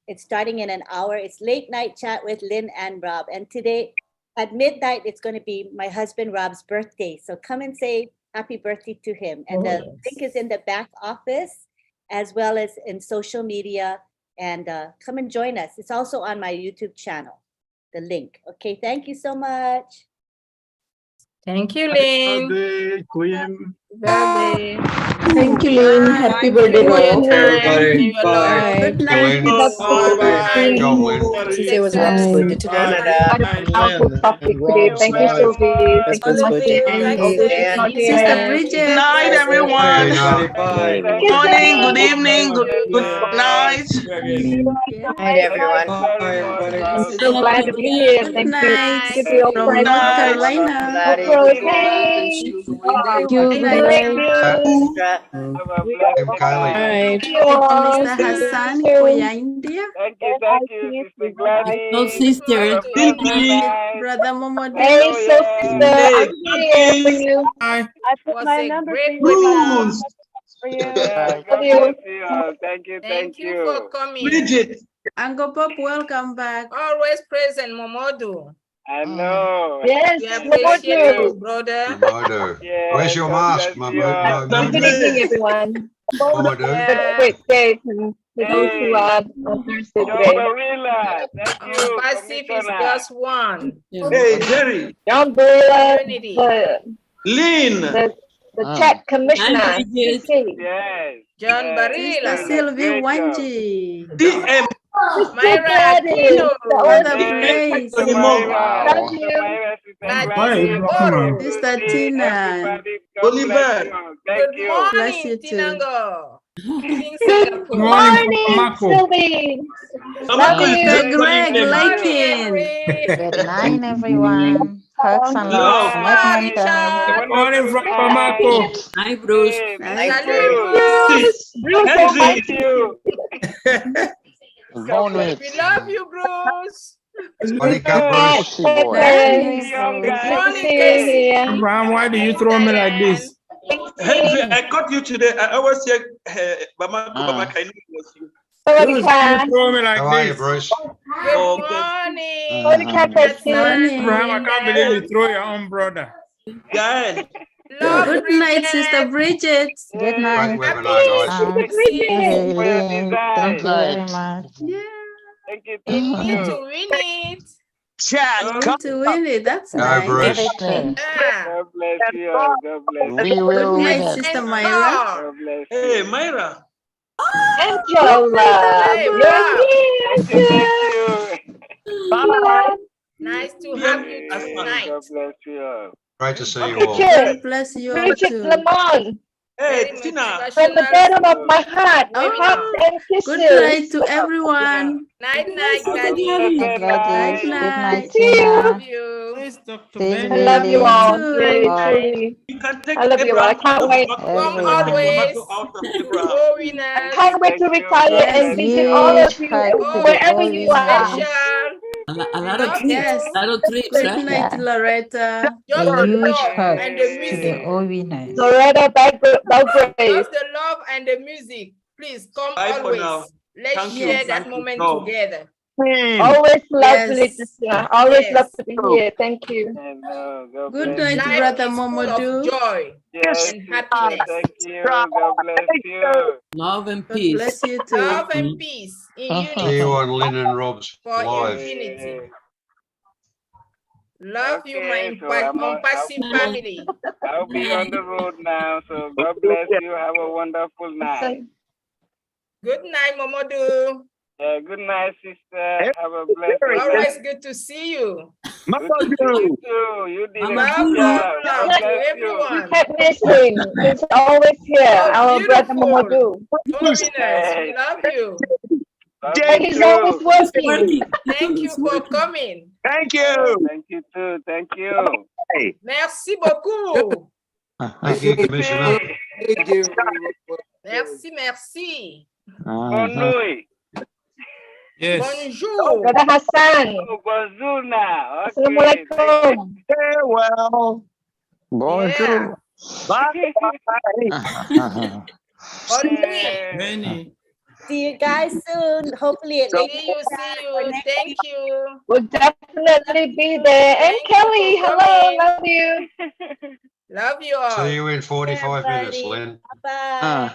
It's starting in an hour. It's late night chat with Lynn and Rob. And today at midnight, it's going to be my husband Rob's birthday. So come and say happy birthday to him. And the link is in the back office as well as in social media. And come and join us. It's also on my YouTube channel, the link. Okay, thank you so much. Thank you, Lynn. Happy birthday, Queen. Birthday. Thank you, Lynn. Happy birthday, Rob. Everybody. Bye. Good night. Today was Rob's birthday today. Had a powerful topic today. Thank you, Sylvie. Thank you so much. Sister Bridget. Good night, everyone. Good morning, good evening, good night. Night, everyone. I'm so glad to be here. Good Thank you. night Thank you from North Carolina. Thank you. Good night. Alright. Mr. Hassan for India. Oh, sister. Brother Momodu. Hey, sister. I'm here for you. I put my number great for you. webinar. For you. Love you. Thank you for coming. Bridget. Uncle Pop, welcome back. Always present, Momodu. I know. Yes, We appreciate you, brother. Yeah, Where's your mask, my Good evening, everyone. Yeah. Great day to go to on Thursday today. Thank you. ONPASSIVE is just one. Hey, Jerry. John Boyle, Unity. Lynn. the chat commissioner. Yes. John Sister Barilla. Sylvie Wanji. DM. Myra Tino. Brother Blaze. Love you. Sister Tina. Oliver. Good morning, Bless you too. Tinango. King Good Singapore. morning, Sylvie. Love Sister you. Greg Lakin. Good night, everyone. Hugs and love from Edmonton. Good morning from Bamako. Hi, Bruce. Nice. Bruce. Bruce, Henry. God bless. We love you, Bruce. Wake up, Bruce. Thank you, young Good guy. morning, Casey. Abraham, why do you throw me like this? Henry, I caught you today. I always say, Bamako, Bamako, I knew it was you. Bruce, why you throw me like How are you, this? Bruce? Good morning. Good morning. Abraham, I can't believe you throw your own brother. Guys, Love Good night, Sister Bridget. Good Great night. webinar, guys. Hey, For your Lynn, design. thank you very much. Yeah, Thank you. In Thank me you. to win it. Chat. you Come need to win it. That's Go, nice. Bruce. Everything. God bless you. all. God bless We you. Good will win night, it. Sister And Myra. score. God bless hey, you. Myra. Hey, Bob. Thank you. Thank you. Bye. Nice to PM have you Asma. tonight. God bless you. all. Great to see you Okay. all. God bless you all too. Hey, Very Tina. motivational. Oh, good night to everyone. Night, night, Have a Gladys. blessed Night, Gladys, night. good night, night. Tina. Love you. Where's Dr. Sylvie, Benny? You Lynn, too. Bob, You can take Abraham out of Bamako. You Come cannot take always everyone. Bamako out of to Abraham. all winners. Thank you. God Yes. bless you. Huge hug to Oh, the all winners. special. A We lot of love trips, Yes. you. a lot of trips, Good right? night, Yeah, Loretta. Just a the huge love hug and the to the music. all winners. Just the love and the music. Please come Bye for now. always. Let's Thank you. share Yes. that Thank you. moment No. together. Yes. Yes. Hello. God Good bless night, you. Life Brother is full of Momodu. joy Yes, and sister. happiness. Thank you. God bless you. Love and God peace. bless you too. Love and peace in See you unity on Lynn and Rob's for live. infinity. Love you, my Okay, so ONPASSIVE family. I'll be on the road now. So God bless you. Have a wonderful night. Good night, Momodu. Yeah, good night, sister. Have a blessed night. Always good to see you. Good to see you too. You did a Love, good love, job. love God to bless you. everyone. Oh, beautiful. Oh, winners, we love you. Love you too. Working. Thank you for coming. Thank you. Thank you too. Thank you. Hey. Merci beaucoup. Thank you, Commissioner. Thank you. Merci, merci. Bonne nuit. Yes. Bonjour. Oh, bonjour now. Okay. Farewell. Yeah. Bye. Bonne nuit. Benny. See you guys soon. Hopefully at See you, see you. Thank you. We'll definitely be there. And Thank you Kelly, for hello, coming. love you. Love you all. See you in 45 minutes, everybody. Lynn. Bye.